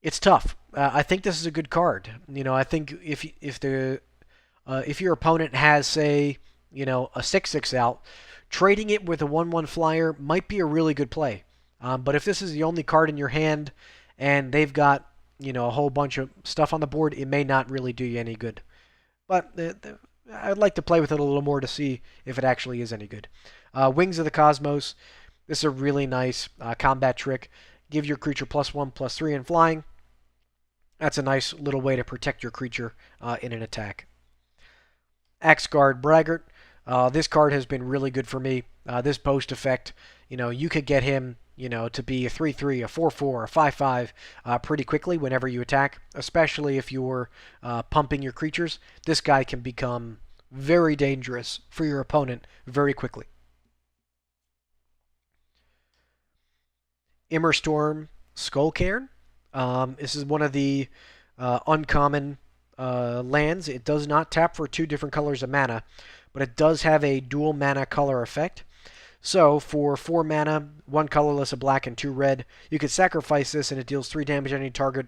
It's tough. I think this is a good card. You know, I think if your opponent has, say, you know, a 6/6 out, trading it with a 1/1 flyer might be a really good play. But if this is the only card in your hand and they've got, you know, a whole bunch of stuff on the board, it may not really do you any good. But I'd like to play with it a little more to see if it actually is any good. Wings of the Cosmos. This is a really nice combat trick. Give your creature +1/+3 in flying. That's a nice little way to protect your creature in an attack. Axguard Braggart. This card has been really good for me. This boast effect, you know, you could get him, you know, to be a 3/3, a 4/4, a 5/5 pretty quickly whenever you attack, especially if you're pumping your creatures. This guy can become very dangerous for your opponent very quickly. Immerstorm Skullcairn. This is one of the uncommon lands. It does not tap for 2 different colors of mana, but it does have a dual mana color effect. So for 4 mana, 1 colorless, a black, and 2 red, you could sacrifice this and it deals 3 damage to any target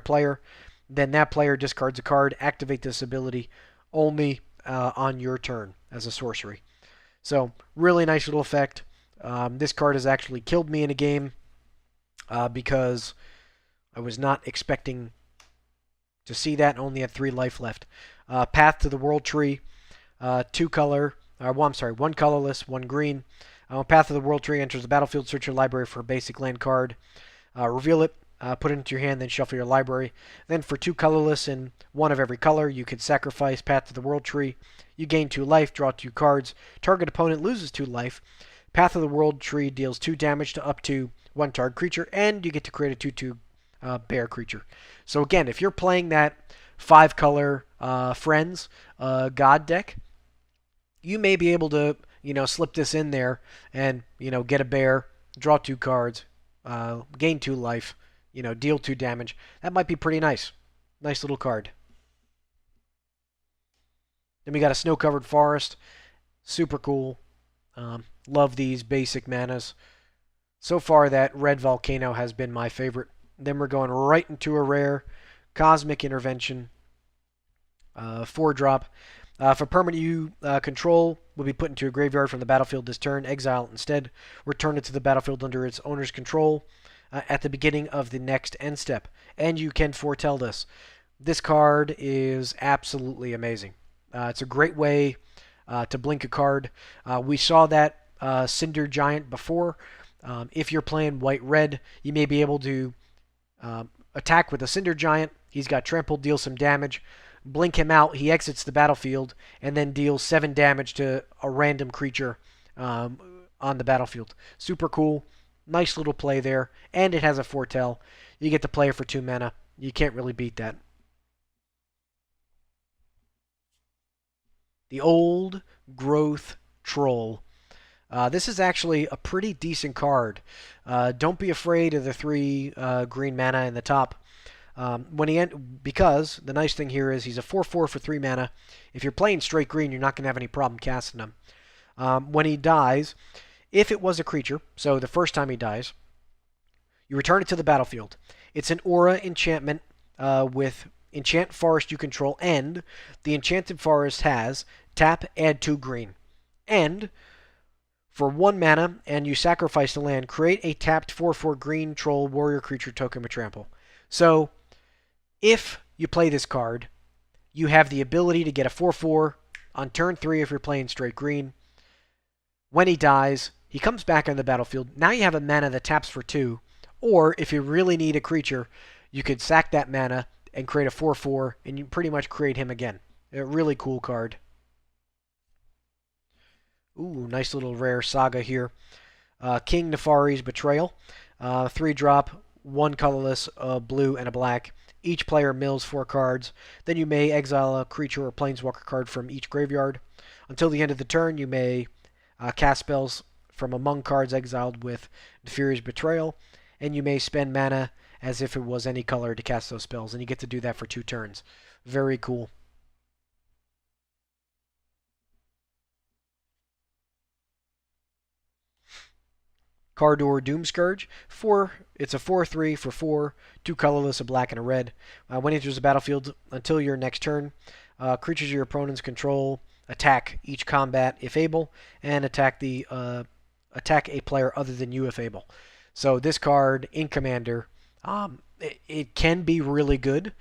player. Then that player discards a card. Activate this ability only on your turn as a sorcery. So really nice little effect. This card has actually killed me in a game because I was not expecting to see that and only had 3 life left. Path to the World Tree, 2 color. I'm sorry, 1 colorless, 1 green. Path of the World Tree enters the battlefield. Search your library for a basic land card. Reveal it. Put it into your hand, then shuffle your library. Then for 2 colorless and 1 of every color, you could sacrifice Path to the World Tree. You gain 2 life, draw 2 cards. Target opponent loses 2 life. Path of the World Tree deals 2 damage to up to 1 target creature, and you get to create a 2/2 bear creature. So again, if you're playing that 5-color Friends God deck, you may be able to, you know, slip this in there and, you know, get a bear, draw 2 cards, gain 2 life, you know, deal 2 damage. That might be pretty nice. Nice little card. Then we got a Snow-Covered Forest. Super cool. Love these basic manas. So far, that Red Volcano has been my favorite. Then we're going right into a rare Cosmic Intervention. 4-drop. For permanent you control, will be put into a graveyard from the battlefield this turn. Exile it instead. Return it to the battlefield under its owner's control at the beginning of the next end step. And you can foretell this. This card is absolutely amazing. It's a great way to blink a card. We saw that Cinder Giant before. If you're playing white-red, you may be able to attack with a Cinder Giant. He's got trampled, deals some damage. Blink him out, he exits the battlefield, and then deals 7 damage to a random creature on on the battlefield. Super cool. Nice little play there. And it has a foretell. You get to play it for 2 mana. You can't really beat that. The Old Growth Troll. This is actually a pretty decent card. Don't be afraid of the 3 green mana in the top. Because the nice thing here is he's a 4/4 for 3 mana. If you're playing straight green, you're not going to have any problem casting him. When he dies, if it was a creature, so the first time he dies, you return it to the battlefield. It's an aura enchantment with enchant forest you control, and the enchanted forest has tap, add 2 green. And for 1 mana, and you sacrifice the land, create a tapped 4/4 green troll warrior creature token with trample. So, if you play this card, you have the ability to get a 4/4 on turn 3 if you're playing straight green. When he dies, he comes back on the battlefield. Now you have a mana that taps for 2. Or, if you really need a creature, you could sack that mana and create a 4/4, and you pretty much create him again. A really cool card. Ooh, nice little rare saga here. King Nefari's Betrayal. 3-drop, 1 colorless, a blue, and a black. Each player mills 4 cards. Then you may exile a creature or planeswalker card from each graveyard. Until the end of the turn, you may cast spells from among cards exiled with Nefari's Betrayal. And you may spend mana as if it was any color to cast those spells. And you get to do that for 2 turns. Very cool. Cardor Doomscourge. It's a 4/3 for 4, 2 colorless, a black, and a red. When it enters the battlefield, until your next turn, creatures your opponents control attack each combat if able, and attack a player other than you if able. So this card in Commander, it can be really good,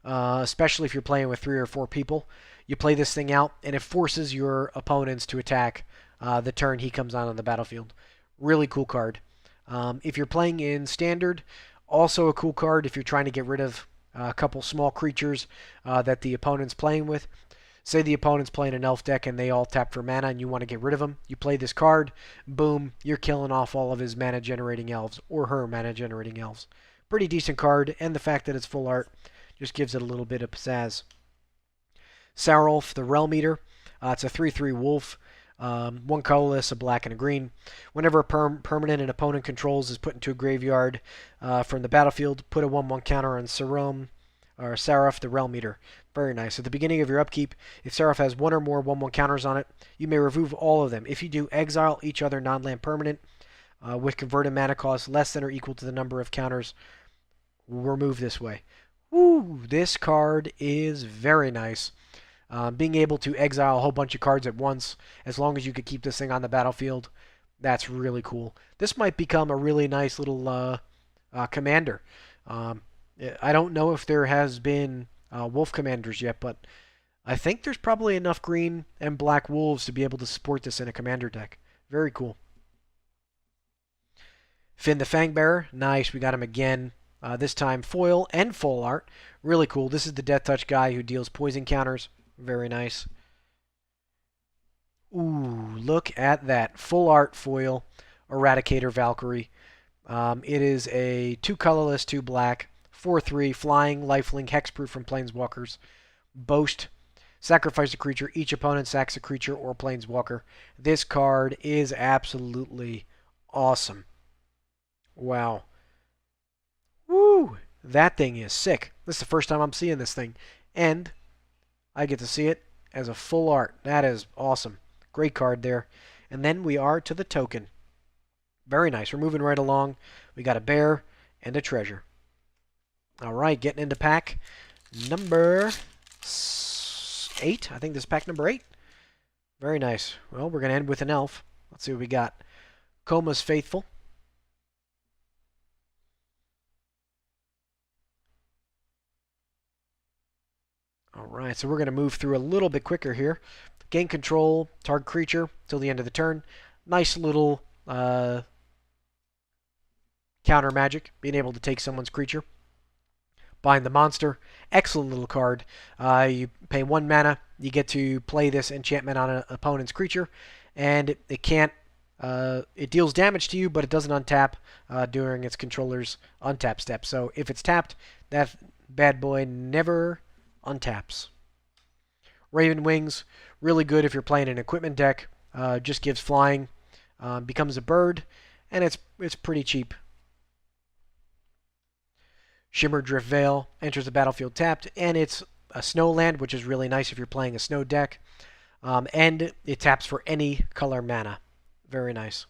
especially if you're playing with 3 or 4 people. You play this thing out, and it forces your opponents to attack the turn he comes on the battlefield. Really cool card. If you're playing in Standard, also a cool card if you're trying to get rid of a couple small creatures that the opponent's playing with. Say the opponent's playing an elf deck and they all tap for mana and you want to get rid of them. You play this card, boom, you're killing off all of his mana generating elves or her mana generating elves. Pretty decent card, and the fact that it's full art just gives it a little bit of pizzazz. Sarulf, the Realm Eater. It's a 3/3 wolf. 1 colorless, a black, and a green. Whenever a permanent an opponent controls is put into a graveyard from the battlefield, put a 1/1 counter on Sarulf, the Realm Eater. Very nice. At the beginning of your upkeep, if Sarulf has 1 or more 1/1 counters on it, you may remove all of them. If you do, exile each other non-land permanent with converted mana cost less than or equal to the number of counters removed this way. Woo! This card is very nice. Being able to exile a whole bunch of cards at once, as long as you could keep this thing on the battlefield, that's really cool. This might become a really nice little commander. I don't know if there has been wolf commanders yet, but I think there's probably enough green and black wolves to be able to support this in a commander deck. Very cool. Finn the Fangbearer. Nice, we got him again. This time foil and full art. Really cool. This is the Death Touch guy who deals poison counters. Very nice. Ooh, look at that. Full art foil Eradicator Valkyrie. It is a 2 colorless, 2 black, 4/3 flying, lifelink, hexproof from Planeswalkers. Boast. Sacrifice a creature. Each opponent sacks a creature or Planeswalker. This card is absolutely awesome. Wow. Woo! That thing is sick. This is the first time I'm seeing this thing. And I get to see it as a full art. That is awesome. Great card there. And then we are to the token. Very nice. We're moving right along. We got a bear and a treasure. All right, getting into pack number 8. I think this is pack number 8. Very nice. Well, we're going to end with an elf. Let's see what we got. Koma's Faithful. Alright, so we're going to move through a little bit quicker here. Gain control, target creature, till the end of the turn. Nice little counter magic, being able to take someone's creature. Bind the Monster, excellent little card. You pay 1 mana, you get to play this enchantment on an opponent's creature, and it can't It deals damage to you, but it doesn't untap during its controller's untap step. So if it's tapped, that bad boy never untaps. Raven Wings, really good if you're playing an equipment deck. Just gives flying, becomes a bird, and it's pretty cheap. Shimmer Drift Veil enters the battlefield tapped, and it's a snow land, which is really nice if you're playing a snow deck. And it taps for any color mana. Very nice.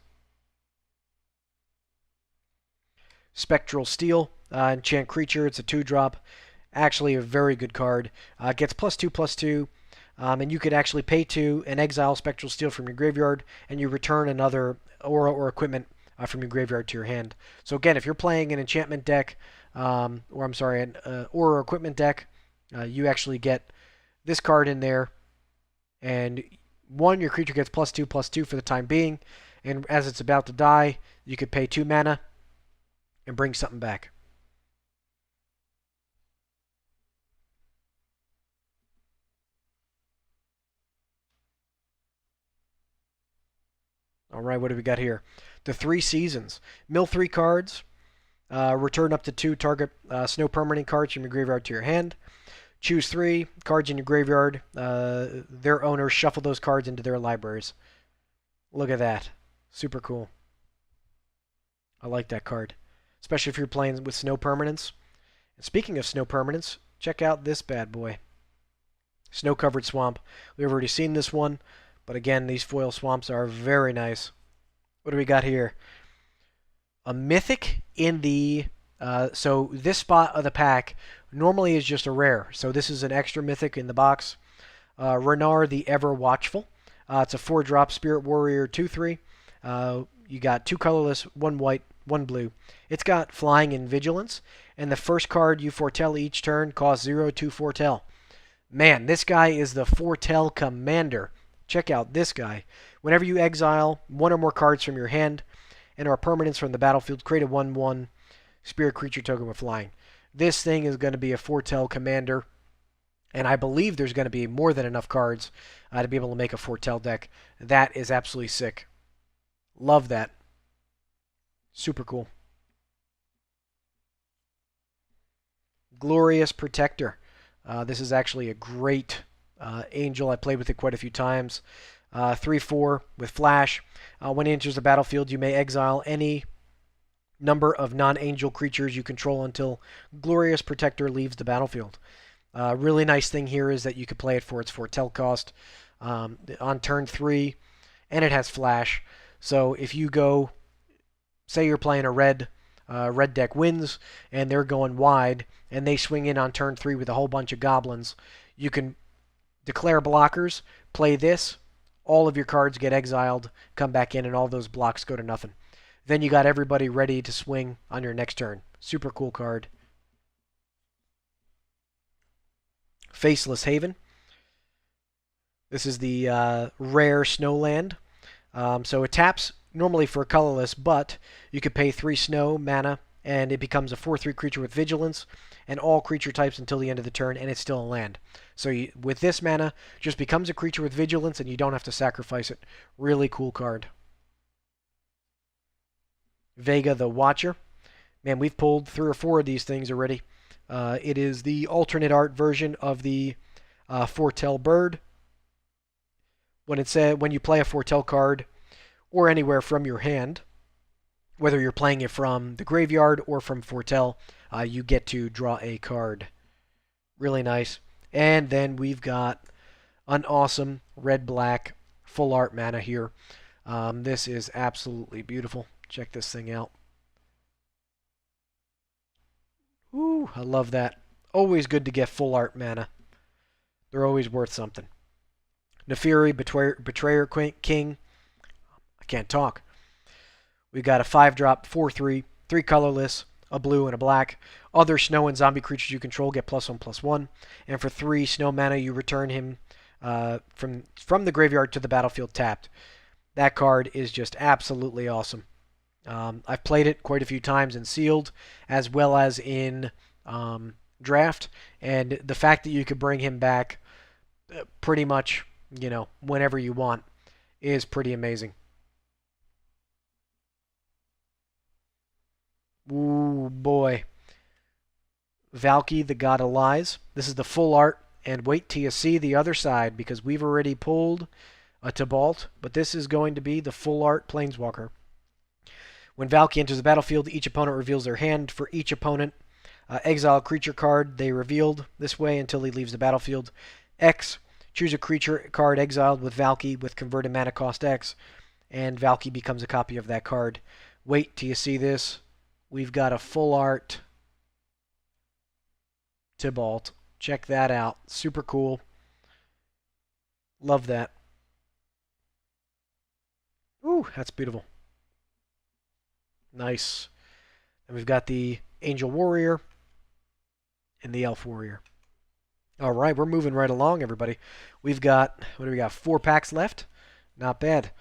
Spectral Steel, enchant creature. It's a 2-drop. Actually, a very good card. Gets +2/+2, and you could actually pay 2 and exile Spectral Steel from your graveyard, and you return another aura or equipment from your graveyard to your hand. So again, if you're playing an enchantment deck, or I'm sorry, an aura or equipment deck, you actually get this card in there, and your creature gets +2/+2 for the time being, and as it's about to die, you could pay 2 mana and bring something back. All right, what do we got here? The 3 Seasons. Mill 3 cards. Return up to 2 target snow permanent cards from your graveyard to your hand. Choose 3 cards in your graveyard. Their owners shuffle those cards into their libraries. Look at that. Super cool. I like that card. Especially if you're playing with snow permanents. And speaking of snow permanents, check out this bad boy. Snow-covered swamp. We've already seen this one, but again, these foil swamps are very nice. What do we got here? A mythic in the... so this spot of the pack normally is just a rare. So this is an extra mythic in the box. Renar the Ever Watchful. It's a 4-drop Spirit Warrior 2/3. You got 2 colorless, 1 white, 1 blue. It's got flying and vigilance, and the first card you foretell each turn costs 0 to foretell. Man, this guy is the foretell commander. Check out this guy. Whenever you exile 1 or more cards from your hand and our permanents from the battlefield, create a 1/1 spirit creature token with flying. This thing is going to be a foretell commander, and I believe there's going to be more than enough cards to be able to make a foretell deck. That is absolutely sick. Love that. Super cool. Glorious Protector. This is actually a great angel. I played with it quite a few times. 3/4 with flash. When it enters the battlefield, you may exile any number of non-angel creatures you control until Glorious Protector leaves the battlefield. Really nice thing here is that you could play it for its foretell cost on turn 3, and it has flash. So if you go, say you're playing a red deck wins, and they're going wide, and they swing in on turn 3 with a whole bunch of goblins, you can declare blockers, play this, all of your cards get exiled, come back in, and all those blocks go to nothing. Then you got everybody ready to swing on your next turn. Super cool card. Faceless Haven. This is the rare Snowland. So it taps normally for a colorless, but you could pay 3 snow mana, and it becomes a 4/3 creature with vigilance, and all creature types until the end of the turn, and it's still a land. So with this mana, just becomes a creature with vigilance, and you don't have to sacrifice it. Really cool card. Vega the Watcher. Man, we've pulled 3 or 4 of these things already. It is the alternate art version of the Foretell Bird. When you play a Foretell card or anywhere from your hand, whether you're playing it from the graveyard or from Foretell, you get to draw a card. Really nice. And then we've got an awesome red-black full art mana here. This is absolutely beautiful. Check this thing out. Ooh, I love that. Always good to get full art mana. They're always worth something. Neferi, Betrayer King. I can't talk. We've got a 5-drop, 4/3, 3 colorless, a blue, and a black. Other snow and zombie creatures you control get +1/+1. And for 3 snow mana, you return him from the graveyard to the battlefield tapped. That card is just absolutely awesome. I've played it quite a few times in Sealed, as well as in Draft. And the fact that you could bring him back pretty much, whenever you want is pretty amazing. Ooh, boy. Valky, the God of Lies. This is the full art, and wait till you see the other side, because we've already pulled a Tybalt, but this is going to be the full art Planeswalker. When Valky enters the battlefield, each opponent reveals their hand. For each opponent, exile a creature card they revealed this way until he leaves the battlefield. X, choose a creature card exiled with Valky with converted mana cost X, and Valky becomes a copy of that card. Wait till you see this. We've got a full art Tybalt. Check that out. Super cool. Love that. Ooh, that's beautiful. Nice. And we've got the Angel Warrior and the Elf Warrior. All right, we're moving right along, everybody. We've got, what do we got, 4 packs left? Not bad.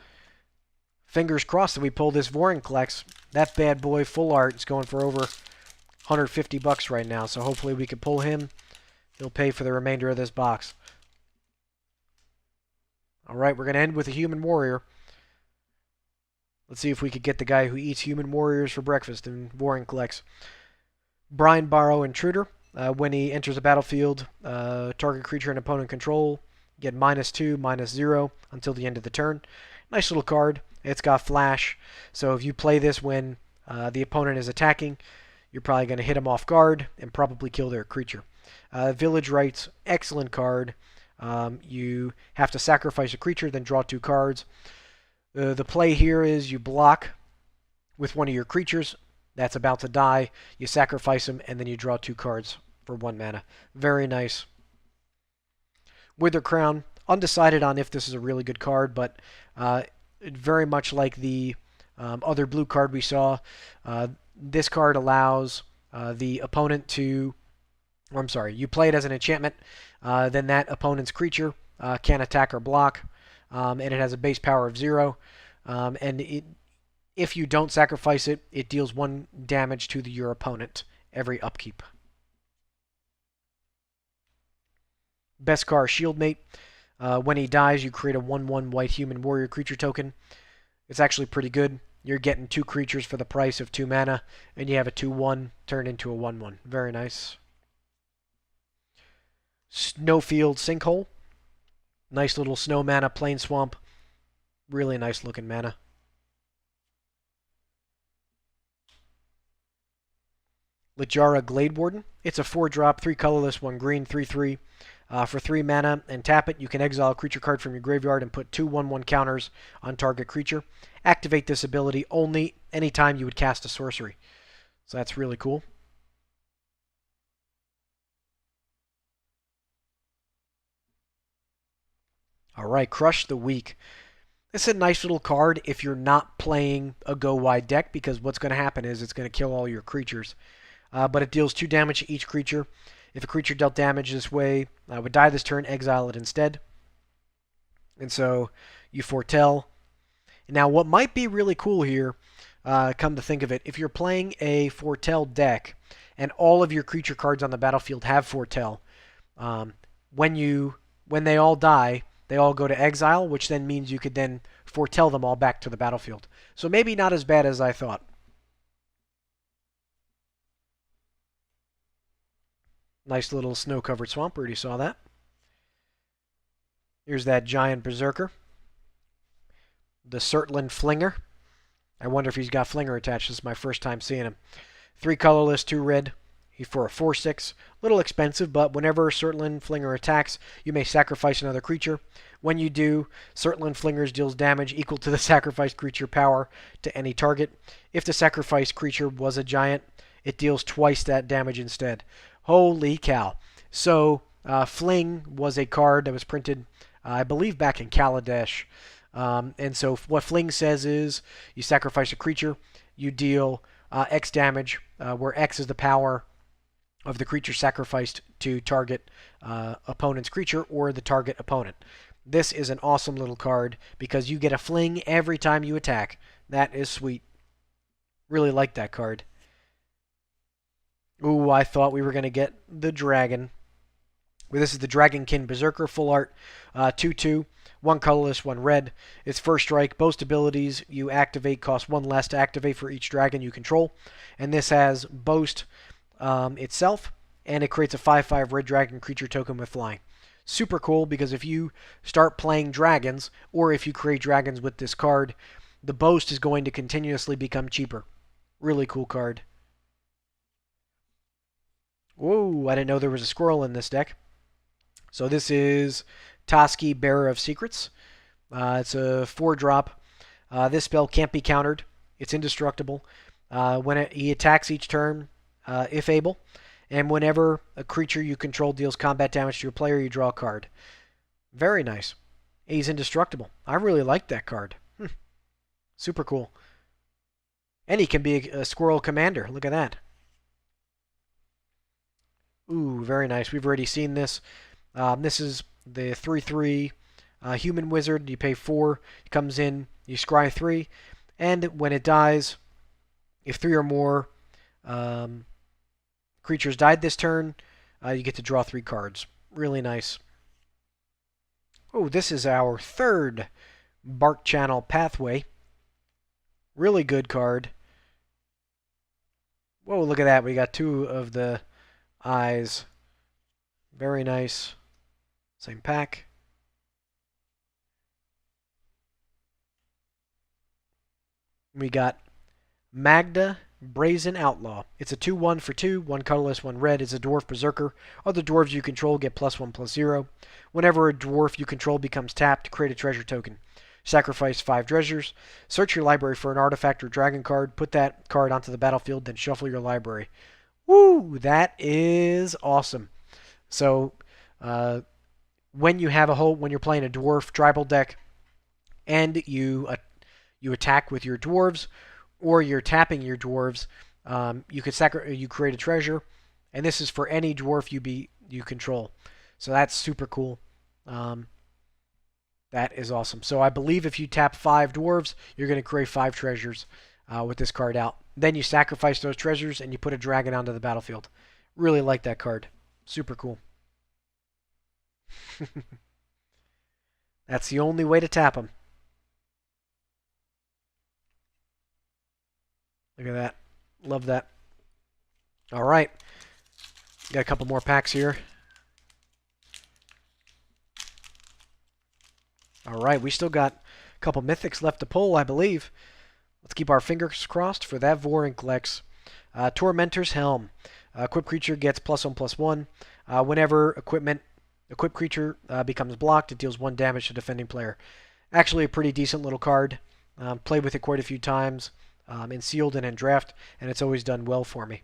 Fingers crossed that we pull this Vorinclex. That bad boy, full art, is going for over 150 bucks right now, so hopefully we can pull him. He'll pay for the remainder of this box. All right, we're going to end with a Human Warrior. Let's see if we could get the guy who eats Human Warriors for breakfast in Vorinclex. Brian Barrow Intruder. When he enters a battlefield, target creature and opponent control get -2, -0 until the end of the turn. Nice little card. It's got flash, so if you play this when the opponent is attacking, you're probably going to hit them off guard and probably kill their creature. Village Rites, excellent card. You have to sacrifice a creature, then draw 2 cards. The play here is you block with one of your creatures that's about to die. You sacrifice him, and then you draw 2 cards for 1 mana. Very nice. Wither Crown, undecided on if this is a really good card, but very much like the other blue card we saw, this card allows the opponent to, or I'm sorry, you play it as an enchantment, then that opponent's creature can't attack or block, and it has a base power of 0, and if you don't sacrifice it, it deals 1 damage to your opponent every upkeep. Beskar Shieldmate. When he dies, you create a 1/1 white human warrior creature token. It's actually pretty good. You're getting 2 creatures for the price of 2 mana, and you have a 2/1 turned into a 1/1. Very nice. Snowfield Sinkhole. Nice little snow mana, plain swamp. Really nice looking mana. Littjara Glade Warden. It's a 4-drop, 3 colorless, 1 green, 3/3. For 3 mana and tap it, you can exile a creature card from your graveyard and put 2 1/1 counters on target creature. Activate this ability only anytime you would cast a sorcery. So that's really cool. Alright, Crush the Weak. This is a nice little card if you're not playing a go-wide deck, because what's going to happen is it's going to kill all your creatures. But it deals 2 damage to each creature. If a creature dealt damage this way would die this turn, exile it instead. And so you foretell. Now, what might be really cool here, come to think of it, if you're playing a foretell deck and all of your creature cards on the battlefield have foretell, when they all die, they all go to exile, which then means you could then foretell them all back to the battlefield. So maybe not as bad as I thought. Nice little snow-covered swamp. Already saw that. Here's that giant berserker. The Surtland Flinger. I wonder if he's got Flinger attached. This is my first time seeing him. 3 colorless, 2 red. He's for a 4/6. A little expensive, but whenever Surtland Flinger attacks, you may sacrifice another creature. When you do, Surtland Flingers deals damage equal to the sacrificed creature power to any target. If the sacrificed creature was a giant, it deals twice that damage instead. Holy cow. So, Fling was a card that was printed, I believe, back in Kaladesh. And so what Fling says is you sacrifice a creature, you deal X damage, where X is the power of the creature sacrificed to target opponent's creature or the target opponent. This is an awesome little card because you get a Fling every time you attack. That is sweet. Really like that card. Ooh, I thought we were going to get the dragon. This is the Dragonkin Berserker full art, 2/2, one colorless, one red. Its first strike, boast abilities you activate cost one less to activate for each dragon you control. And this has boast itself, and it creates a 5/5 red dragon creature token with flying. Super cool because if you start playing dragons, or if you create dragons with this card, the boast is going to continuously become cheaper. Really cool card. Whoa, I didn't know there was a squirrel in this deck. So this is Toski, Bearer of Secrets. It's a 4-drop. This spell can't be countered. It's indestructible. When he attacks each turn, if able, and whenever a creature you control deals combat damage to your player, you draw a card. Very nice. He's indestructible. I really like that card. Super cool. And he can be a squirrel commander. Look at that. Ooh, very nice. We've already seen this. This is the 3/3 human wizard. You pay 4. It comes in. You scry 3. And when it dies, if 3 or more creatures died this turn, you get to draw 3 cards. Really nice. Oh, this is our 3rd Bark Channel Pathway. Really good card. Whoa, look at that. We got 2 of the eyes. Very nice. Same pack. We got Magda, Brazen Outlaw. It's a 2/1 for 2, one colorless, one red. It's a dwarf berserker. Other dwarves you control get +1/+0. Whenever a dwarf you control becomes tapped, create a treasure token. Sacrifice 5 treasures. Search your library for an artifact or dragon card. Put that card onto the battlefield, then shuffle your library. Woo! That is awesome. So, when you're playing a dwarf tribal deck, and you attack with your dwarves, or you're tapping your dwarves, you create a treasure, and this is for any dwarf you control. So that's super cool. That is awesome. So I believe if you tap 5 dwarves, you're going to create 5 treasures with this card out. Then you sacrifice those treasures and you put a dragon onto the battlefield. Really like that card. Super cool. That's the only way to tap them. Look at that. Love that. All right. Got a couple more packs here. All right, we still got a couple mythics left to pull, I believe. Let's keep our fingers crossed for that Vorinclex. Tormentor's Helm. Equipped creature gets +1/+1. Whenever equipped creature becomes blocked, it deals 1 damage to defending player. Actually, a pretty decent little card. Played with it quite a few times in Sealed and in Draft, and it's always done well for me.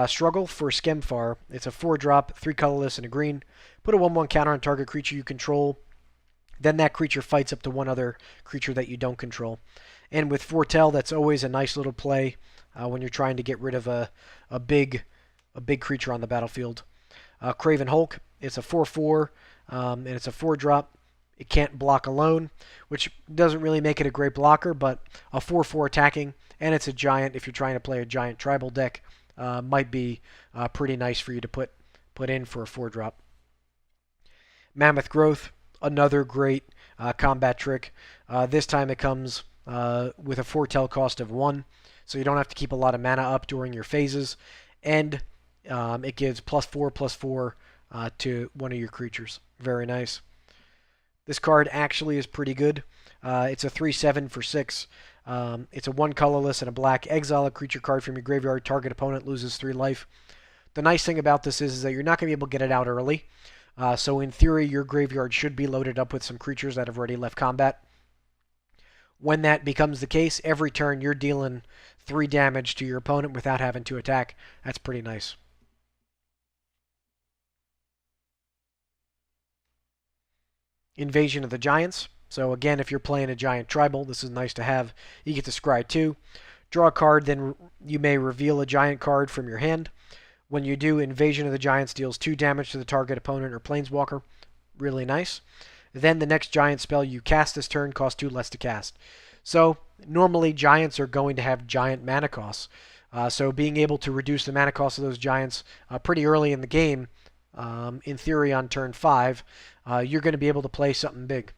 Struggle for Skemfar. It's a 4-drop, 3 colorless, and a green. Put a 1/1 counter on target creature you control. Then that creature fights up to one other creature that you don't control. And with Foretell, that's always a nice little play when you're trying to get rid of a big creature on the battlefield. Craven Hulk, it's a 4/4, and it's a 4-drop. It can't block alone, which doesn't really make it a great blocker, but a 4/4 attacking, and it's a giant. If you're trying to play a giant tribal deck, might be pretty nice for you to put in for a 4-drop. Mammoth Growth, another great combat trick. This time it comes with a foretell cost of 1, so you don't have to keep a lot of mana up during your phases, and it gives +4/+4 to one of your creatures. Very nice. This card actually is pretty good. It's a 3/7 for 6. It's a 1 colorless and a black. Exile a creature card from your graveyard. Target opponent loses 3 life. The nice thing about this is that you're not going to be able to get it out early. So in theory, your graveyard should be loaded up with some creatures that have already left combat. When that becomes the case, every turn you're dealing 3 damage to your opponent without having to attack. That's pretty nice. Invasion of the Giants. So again, if you're playing a giant tribal, this is nice to have. You get to scry 2. Draw a card, then you may reveal a giant card from your hand. When you do, Invasion of the Giants deals 2 damage to the target opponent or planeswalker. Really nice. Then the next giant spell you cast this turn costs 2 less to cast. So normally giants are going to have giant mana costs. So being able to reduce the mana cost of those giants pretty early in the game in theory on turn 5, you're going to be able to play something big.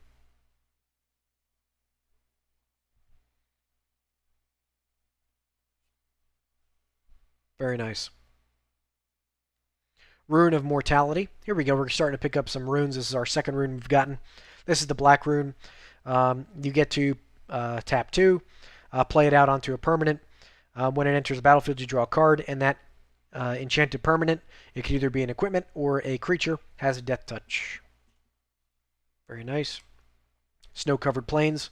Very nice. Rune of Mortality. Here we go. We're starting to pick up some runes. This is our second rune we've gotten. This is the black rune. You get to tap 2, play it out onto a permanent. When it enters the battlefield, you draw a card, and that enchanted permanent, it could either be an equipment or a creature, has a death touch. Very nice. Snow-covered plains.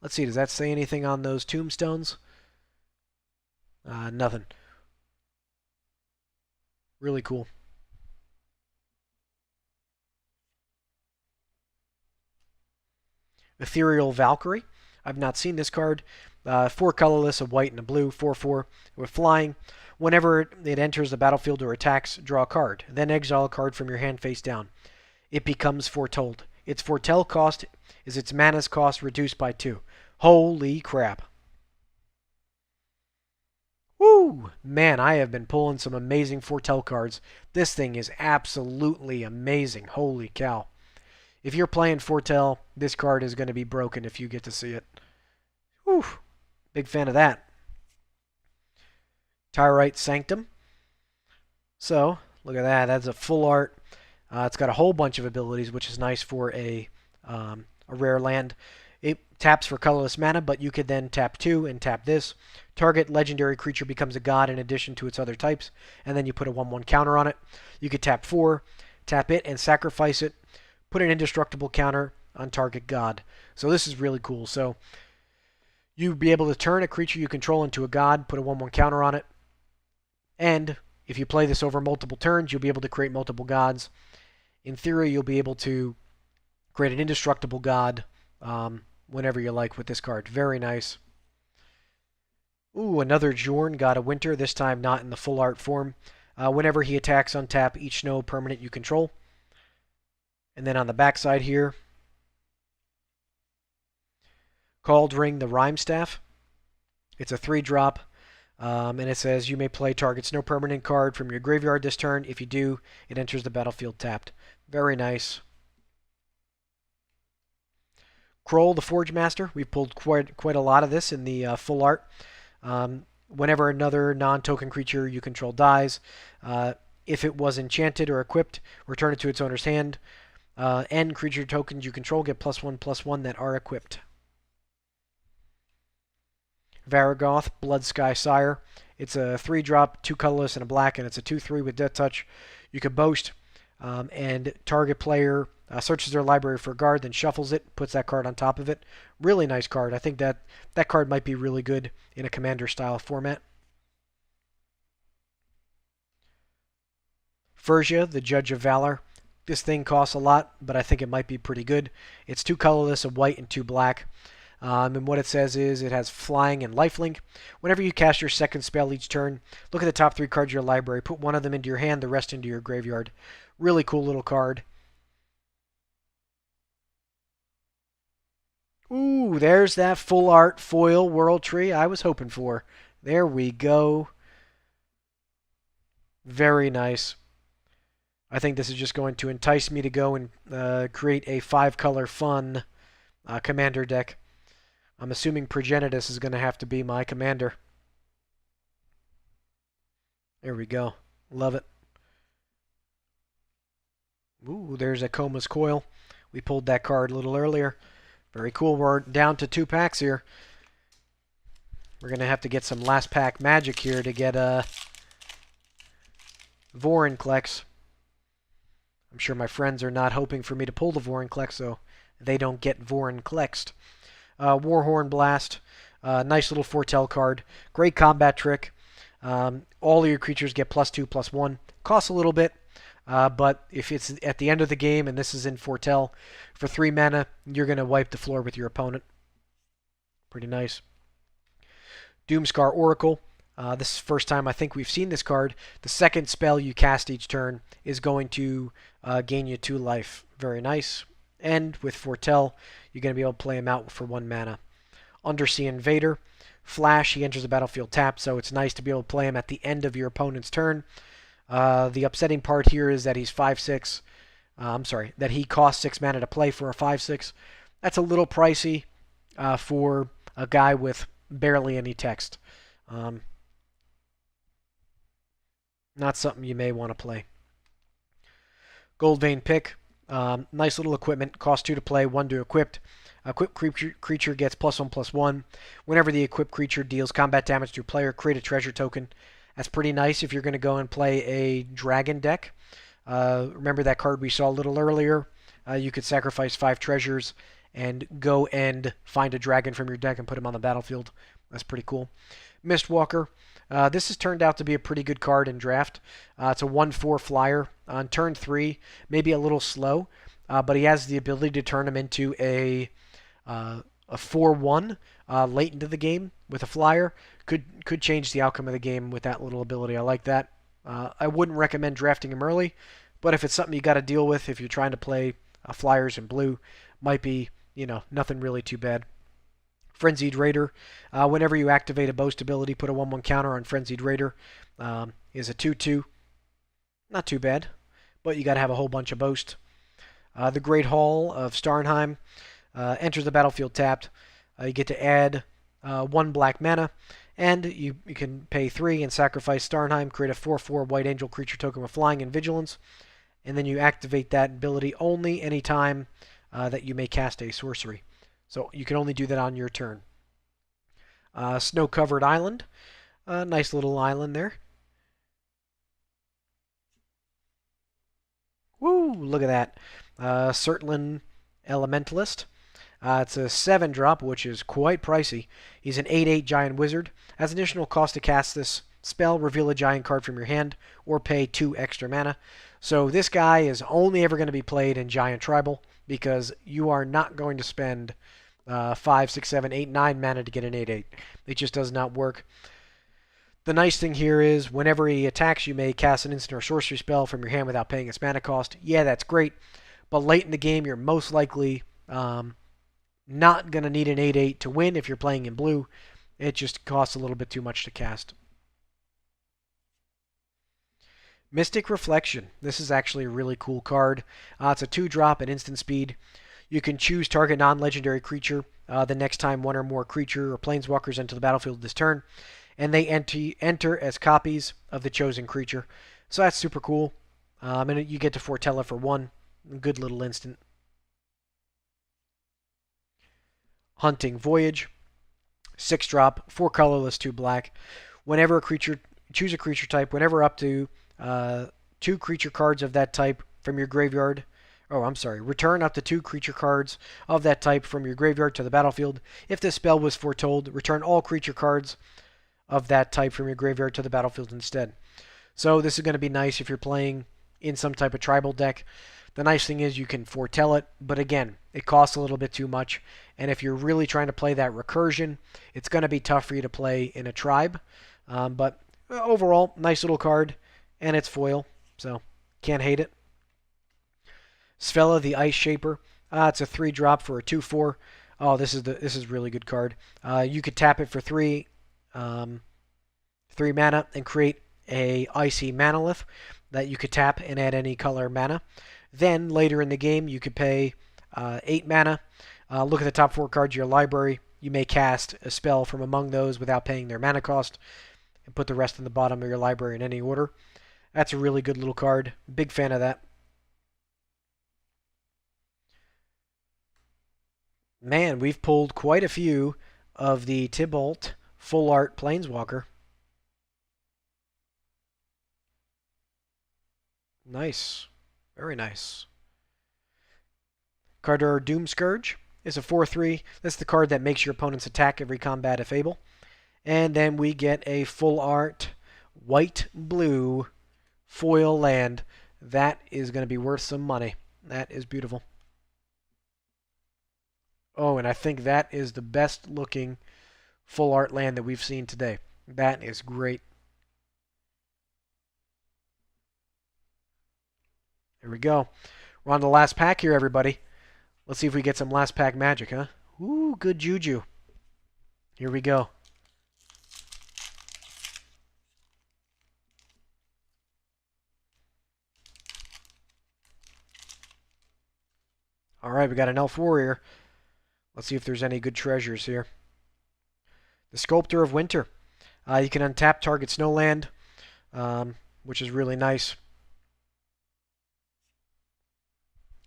Let's see, does that say anything on those tombstones? Nothing. Really cool. Ethereal Valkyrie. I've not seen this card. 4 colorless, a white and a blue, 4/4 with flying. Whenever it enters the battlefield or attacks, draw a card. Then exile a card from your hand face down. It becomes foretold. Its foretell cost is its mana's cost reduced by 2. Holy crap. Woo! Man, I have been pulling some amazing foretell cards. This thing is absolutely amazing. Holy cow. If you're playing foretell, this card is going to be broken if you get to see it. Whew. Big fan of that. Tyrite Sanctum. So, look at that. That's a full art. It's got a whole bunch of abilities, which is nice for a rare land. It taps for colorless mana, but you could then tap 2 and tap this. Target legendary creature becomes a god in addition to its other types, and then you put a 1/1 counter on it. You could tap 4, tap it, and sacrifice it. Put an indestructible counter on target god. So this is really cool. So you'd be able to turn a creature you control into a god, put a 1/1 counter on it, and if you play this over multiple turns, you'll be able to create multiple gods. In theory, you'll be able to create an indestructible god whenever you like with this card. Very nice. Ooh, another Jorn, God of Winter, this time not in the full art form. Whenever he attacks, untap each snow permanent you control. And then on the back side here, Kaldheim the Rhyme Staff. It's a 3-drop, and it says you may play target snow permanent card from your graveyard this turn. If you do, it enters the battlefield tapped. Very nice. Kroll the Forge Master. We've pulled quite a lot of this in the full art. Whenever another non-token creature you control dies, if it was enchanted or equipped, return it to its owner's hand. And creature tokens you control get +1/+1 that are equipped. Varragoth, Blood Sky Sire. It's a 3-drop, 2 colorless, and a black, and it's a 2/3 with Death Touch. You can boast, and target player searches their library for a card, then shuffles it, puts that card on top of it. Really nice card. I think that card might be really good in a commander-style format. Furgia, the Judge of Valor. This thing costs a lot, but I think it might be pretty good. It's 2 colorless, a white, and 2 black. And what it says is it has flying and lifelink. Whenever you cast your second spell each turn, look at the top 3 cards of your library. Put one of them into your hand, the rest into your graveyard. Really cool little card. Ooh, there's that full art foil World Tree I was hoping for. There we go. Very nice. I think this is just going to entice me to go and create a 5-color fun commander deck. I'm assuming Progenitus is going to have to be my commander. There we go. Love it. Ooh, there's a Coma's Coil. We pulled that card a little earlier. Very cool. We're down to 2 packs here. We're going to have to get some last pack magic here to get Vorinclex. I'm sure my friends are not hoping for me to pull the Vorinclex, so they don't get Vorinclexed. Warhorn Blast. Nice little foretell card. Great combat trick. All of your creatures get +2/+1. Costs a little bit, but if it's at the end of the game and this is in foretell, for 3 mana, you're going to wipe the floor with your opponent. Pretty nice. Doomscar Oracle. This is the first time I think we've seen this card. The second spell you cast each turn is going to gain you 2 life. Very nice. And with Foretell, you're going to be able to play him out for 1 mana. Undersea Invader. Flash, he enters the battlefield tapped, so it's nice to be able to play him at the end of your opponent's turn. The upsetting part here is that he's 5/6. I'm sorry, that he costs 6 mana to play for a 5/6. That's a little pricey for a guy with barely any text. Um, Not something you may want to play. Gold Vein Pick. Nice little equipment. Cost 2 to play, 1 to equip. Equipped creature gets +1/+1. Whenever the equipped creature deals combat damage to a player, create a treasure token. That's pretty nice if you're going to go and play a dragon deck. Remember that card we saw a little earlier? You could sacrifice 5 treasures and go and find a dragon from your deck and put him on the battlefield. That's pretty cool. Mistwalker. This has turned out to be a pretty good card in draft. It's a 1/4 flyer. On turn 3, maybe a little slow, but he has the ability to turn him into a 4/1 late into the game with a flyer. Could change the outcome of the game with that little ability. I like that. I wouldn't recommend drafting him early, but if it's something you got to deal with, if you're trying to play flyers in blue, might be, nothing really too bad. Frenzied Raider. Whenever you activate a boast ability, put a 1/1 counter on Frenzied Raider. Is a 2/2. Not too bad, but you got to have a whole bunch of boast. The Great Hall of Starnheim enters the battlefield tapped. You get to add 1 black mana, and you can pay 3 and sacrifice Starnheim, create a 4/4 white angel creature token with flying and vigilance, and then you activate that ability only anytime that you may cast a sorcery. So you can only do that on your turn. Snow-covered island. Nice little island there. Woo! Look at that. Certlin Elementalist. It's a 7-drop, which is quite pricey. He's an 8/8 giant wizard. As an additional cost to cast this spell, reveal a giant card from your hand, or pay 2 extra mana. So this guy is only ever going to be played in giant tribal, because you are not going to spend 5, 6, 7, 8, 9 mana to get an 8/8. It just does not work. The nice thing here is whenever he attacks, you may cast an instant or sorcery spell from your hand without paying its mana cost. Yeah, that's great. But late in the game, you're most likely not going to need an 8/8 to win if you're playing in blue. It just costs a little bit too much to cast. Mystic Reflection. This is actually a really cool card. It's a 2-drop at instant speed. You can choose target non-legendary creature the next time one or more creature or planeswalkers enter the battlefield this turn, and they enter as copies of the chosen creature. So that's super cool. And you get to foretell it for 1. Good little instant. Hunting Voyage. 6-drop, 4 colorless, 2 black. Whenever a creature, choose a creature type. Whenever up to 2 creature cards of that type from your graveyard. Oh, I'm sorry. Return up to 2 creature cards of that type from your graveyard to the battlefield. If this spell was foretold, return all creature cards of that type from your graveyard to the battlefield instead. So this is going to be nice if you're playing in some type of tribal deck. The nice thing is you can foretell it, but again, it costs a little bit too much. And if you're really trying to play that recursion, it's going to be tough for you to play in a tribe. But overall, nice little card, and it's foil, so can't hate it. Svella the Ice Shaper. It's a 3-drop for a 2/4. Oh, this is really good card. You could tap it for 3 mana and create a icy manalith that you could tap and add any color mana. Then later in the game, you could pay 8 mana. Look at the top 4 cards of your library. You may cast a spell from among those without paying their mana cost, and put the rest in the bottom of your library in any order. That's a really good little card. Big fan of that. Man, we've pulled quite a few of the Tibalt Full Art Planeswalker. Nice. Very nice. Cardur Doomscourge is a 4/3. That's the card that makes your opponent's attack every combat if able. And then we get a full art white-blue foil land. That is going to be worth some money. That is beautiful. Oh, and I think that is the best looking full art land that we've seen today. That is great. There we go. We're on the last pack here, everybody. Let's see if we get some last pack magic, huh? Ooh, good juju. Here we go. Alright, we got an Elf Warrior. Let's see if there's any good treasures here. The Sculptor of Winter. You can untap target snowland, which is really nice.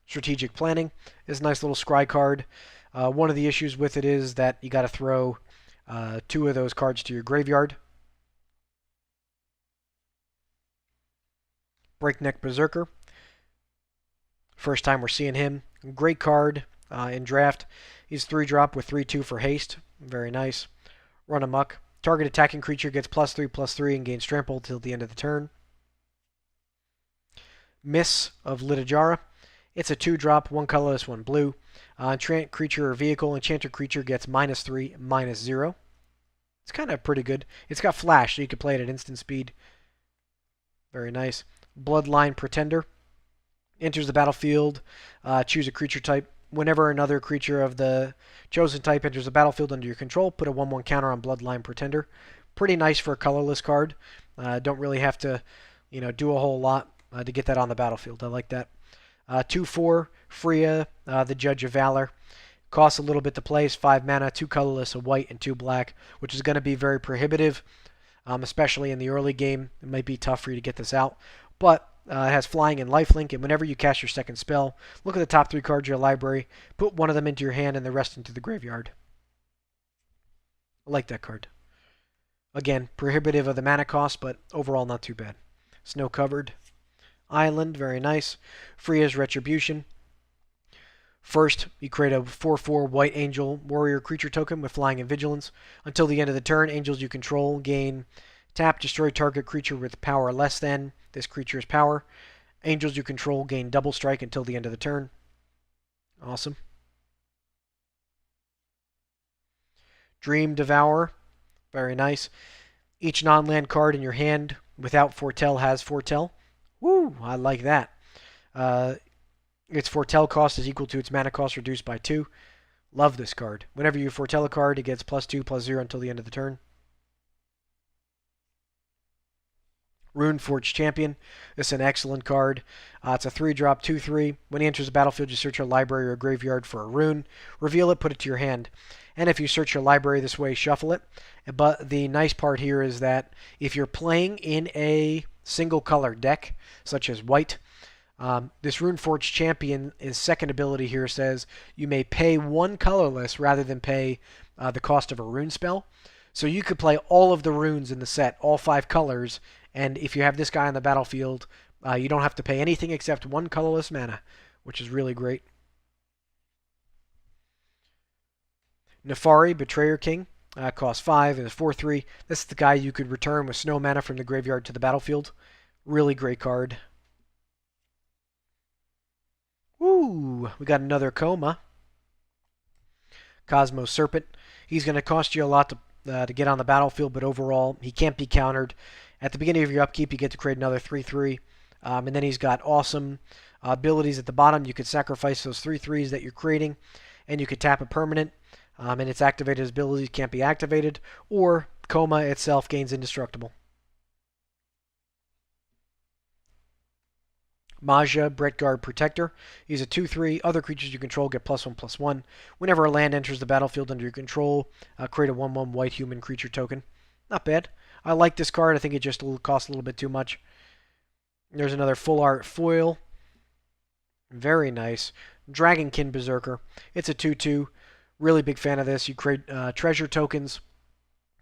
Strategic Planning is a nice little scry card. One of the issues with it is that you got to throw 2 of those cards to your graveyard. Breakneck Berserker. First time we're seeing him. Great card in draft. He's 3-drop with 3/2 for haste. Very nice. Run amok. Target attacking creature gets +3/+3 and gains trample till the end of the turn. Miss of Litajara. It's a 2-drop, 1 colorless, 1 blue. Enchant creature or vehicle. Enchanter creature gets -3, -0. It's kind of pretty good. It's got flash, so you can play it at instant speed. Very nice. Bloodline Pretender. Enters the battlefield. Choose a creature type. Whenever another creature of the chosen type enters the battlefield under your control, put a 1/1 counter on Bloodline Pretender. Pretty nice for a colorless card. Don't really have to, do a whole lot to get that on the battlefield. I like that. 2/4 Freya, the Judge of Valor. Costs a little bit to play. It's 5 mana, 2 colorless, a white, and 2 black, which is going to be very prohibitive, especially in the early game. It might be tough for you to get this out, but it has flying and lifelink, and whenever you cast your second spell, look at the top 3 cards of your library, put one of them into your hand and the rest into the graveyard. I like that card. Again, prohibitive of the mana cost, but overall not too bad. Snow Covered Island, very nice. Freya's Retribution. First, you create a 4/4 White Angel Warrior creature token with flying and vigilance. Until the end of the turn, angels you control gain tap, destroy target creature with power less than this creature's power. Angels you control gain double strike until the end of the turn. Awesome. Dream Devourer, very nice. Each non-land card in your hand without Foretell has Foretell. Woo, I like that. Its Foretell cost is equal to its mana cost reduced by 2. Love this card. Whenever you foretell a card, it gets +2/+0 until the end of the turn. Runeforge Champion. This is an excellent card. It's a 3-drop, 2/3. When he enters the battlefield, you search your library or graveyard for a rune. Reveal it, put it to your hand. And if you search your library this way, shuffle it. But the nice part here is that if you're playing in a single color deck, such as white, this Runeforge Champion, his second ability here says you may pay 1 colorless rather than pay the cost of a rune spell. So you could play all of the runes in the set, all 5 colors, and if you have this guy on the battlefield, you don't have to pay anything except 1 colorless mana, which is really great. Nefari, Betrayer King, costs 5 and is 4/3. This is the guy you could return with snow mana from the graveyard to the battlefield. Really great card. Ooh, we got another Coma. Cosmos Serpent. He's going to cost you a lot to get on the battlefield, but overall, he can't be countered. At the beginning of your upkeep, you get to create another 3/3. And then he's got awesome abilities at the bottom. You could sacrifice those 3/3s that you're creating, and you could tap a permanent, and its activated abilities can't be activated, or Coma itself gains indestructible. Maja, Bretgard Protector. He's a 2/3. Other creatures you control get +1/+1. Whenever a land enters the battlefield under your control, create a 1/1 white human creature token. Not bad. I like this card. I think it just costs a little bit too much. There's another full art foil. Very nice. Dragonkin Berserker. It's a 2/2. Really big fan of this. You create treasure tokens.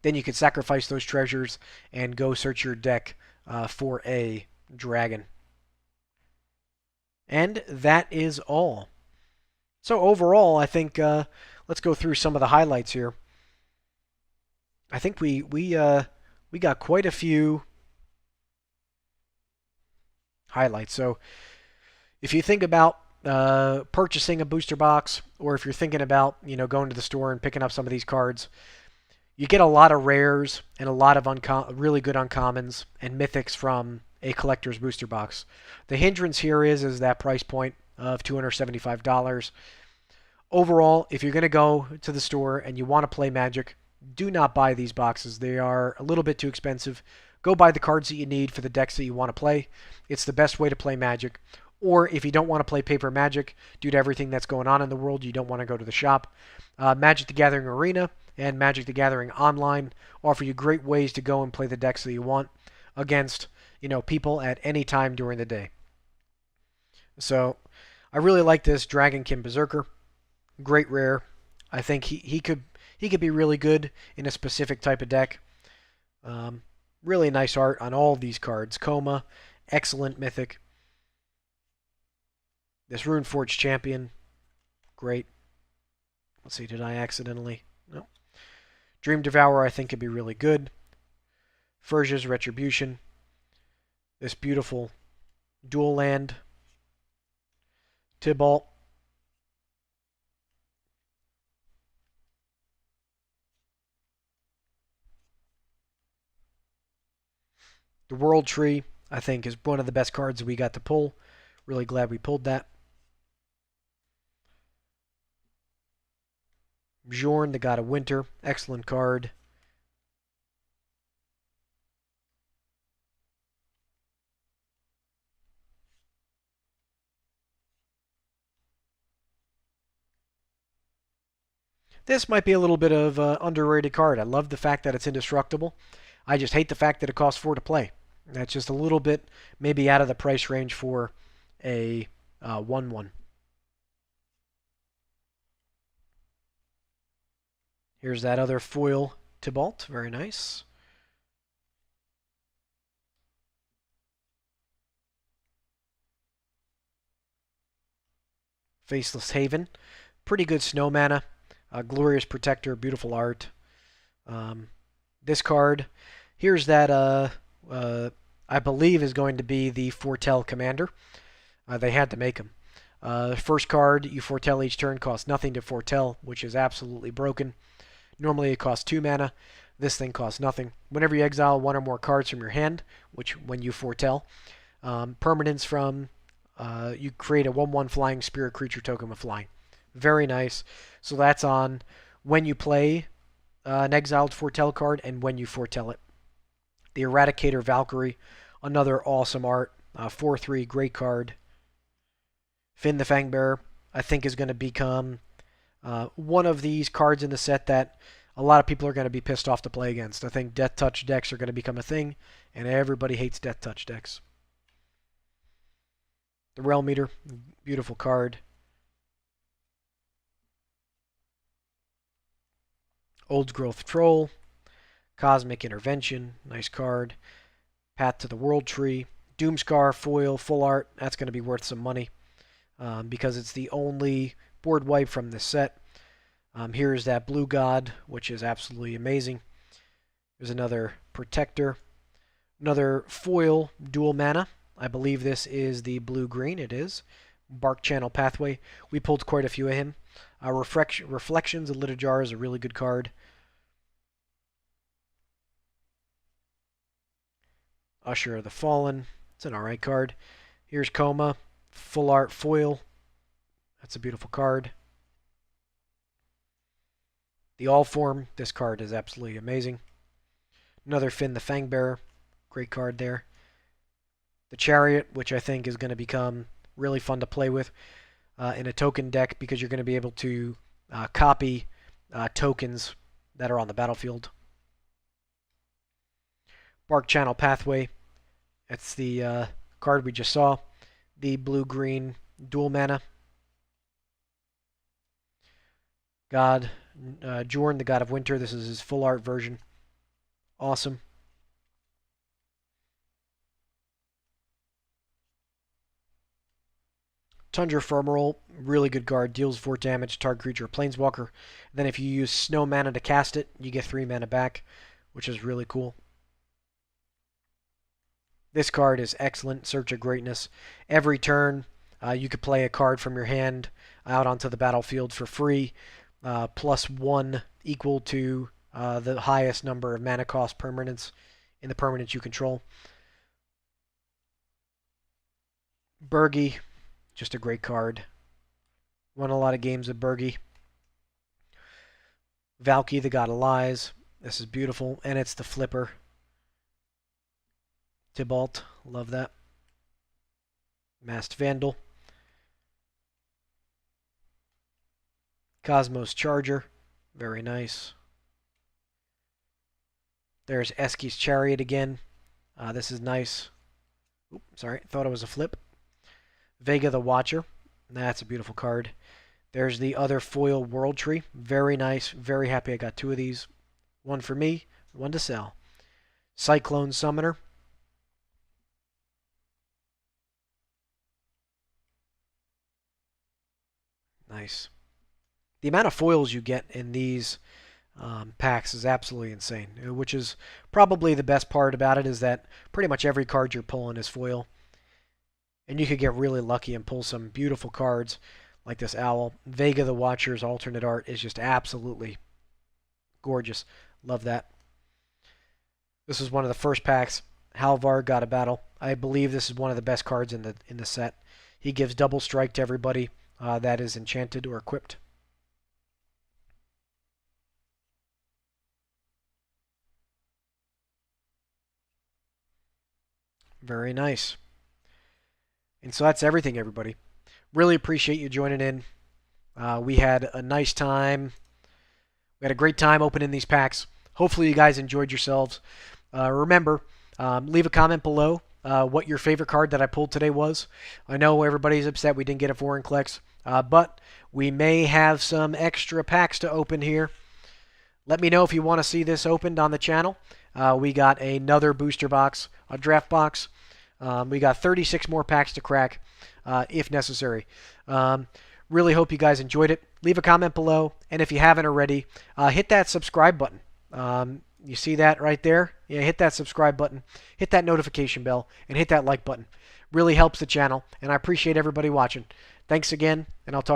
Then you can sacrifice those treasures and go search your deck for a dragon. And that is all. So overall, I think let's go through some of the highlights here. I think we got quite a few highlights. So if you think about purchasing a booster box, or if you're thinking about going to the store and picking up some of these cards, you get a lot of rares and a lot of really good uncommons and mythics from a collector's booster box. The hindrance here is that price point of $275. Overall, if you're going to go to the store and you want to play Magic, do not buy these boxes. They are a little bit too expensive. Go buy the cards that you need for the decks that you want to play. It's the best way to play Magic. Or if you don't want to play paper Magic due to everything that's going on in the world, you don't want to go to the shop, Magic the Gathering Arena and Magic the Gathering Online offer you great ways to go and play the decks that you want against, people at any time during the day. So I really like this Dragonkin Berserker. Great rare. I think he could be really good in a specific type of deck. Um, really nice art on all of these cards. Coma, excellent mythic. This Runeforge Champion, great. Let's see, did I accidentally? No. Dream Devourer I think could be really good. Furja's Retribution. This beautiful dual land. Tibalt. The World Tree, I think, is one of the best cards we got to pull. Really glad we pulled that. Bjorn, the God of Winter, excellent card. This might be a little bit of an underrated card. I love the fact that it's indestructible. I just hate the fact that it costs 4 to play. That's just a little bit maybe out of the price range for a 1/1. Here's that other foil Tibalt. Very nice. Faceless Haven. Pretty good snow mana. Glorious Protector. Beautiful art. Um, this card. Here's that I believe is going to be the Foretell Commander. They had to make him. First card you foretell each turn costs nothing to foretell, which is absolutely broken. Normally it costs 2 mana. This thing costs nothing. Whenever you exile one or more cards from your hand, which when you foretell, permanents from, you create a 1/1 flying spirit creature token with flying. Very nice. So that's on when you play an exiled foretell card and when you foretell it. The Eradicator Valkyrie, another awesome art. 4/3, great card. Finn the Fangbearer, I think, is going to become one of these cards in the set that a lot of people are going to be pissed off to play against. I think Death Touch decks are going to become a thing, and everybody hates Death Touch decks. The Realm Eater, beautiful card. Old Growth Troll, Cosmic Intervention, nice card. Path to the World Tree, Doomscar foil, full art. That's going to be worth some money because it's the only board wipe from this set. Here's that Blue God, which is absolutely amazing. There's another Protector. Another foil dual mana. I believe this is the blue-green. It is. Bark Channel Pathway. We pulled quite a few of him. Reflections of Littlejar is a really good card. Usher of the Fallen. It's an alright card. Here's Coma. Full art foil. That's a beautiful card. The All Form. This card is absolutely amazing. Another Finn the Fangbearer. Great card there. The Chariot, which I think is going to become really fun to play with in a token deck because you're going to be able to copy tokens that are on the battlefield. Bark Channel Pathway. That's the card we just saw. The blue-green dual mana. Jorn, the God of Winter. This is his full art version. Awesome. Tundra Ephemeral, really good card. Deals 4 damage to target creature or planeswalker. Then if you use snow mana to cast it, you get 3 mana back, which is really cool. This card is excellent. Search of Greatness. Every turn, you could play a card from your hand out onto the battlefield for free. +1 equal to the highest number of mana cost permanents in the permanents you control. Bergie, just a great card. Won a lot of games with Bergie. Valky, the God of Lies. This is beautiful, and it's the flipper. Tibalt, love that. Masked Vandal. Cosmos Charger. Very nice. There's Eski's Chariot again. This is nice. Oops, sorry, thought it was a flip. Vega the Watcher. That's a beautiful card. There's the other foil World Tree. Very nice. Very happy I got two of these. One for me, one to sell. Cyclone Summoner. Nice. The amount of foils you get in these packs is absolutely insane, which is probably the best part about it, is that pretty much every card you're pulling is foil. And you could get really lucky and pull some beautiful cards like this Owl. Vega the Watcher's alternate art is just absolutely gorgeous. Love that. This is one of the first packs. Halvar got a battle. I believe this is one of the best cards in the set. He gives double strike to everybody that is enchanted or equipped. Very nice. And so that's everything, everybody. Really appreciate you joining in. We had a nice time. We had a great time opening these packs. Hopefully you guys enjoyed yourselves. Remember, leave a comment below what your favorite card that I pulled today was. I know everybody's upset we didn't get a foreign Klex, but we may have some extra packs to open here. Let me know if you want to see this opened on the channel. We got another booster box, a draft box. We got 36 more packs to crack if necessary. Really hope you guys enjoyed it. Leave a comment below, and if you haven't already, hit that subscribe button. You see that right there? Yeah, hit that subscribe button, hit that notification bell, and hit that like button. Really helps the channel, and I appreciate everybody watching. Thanks again, and I'll talk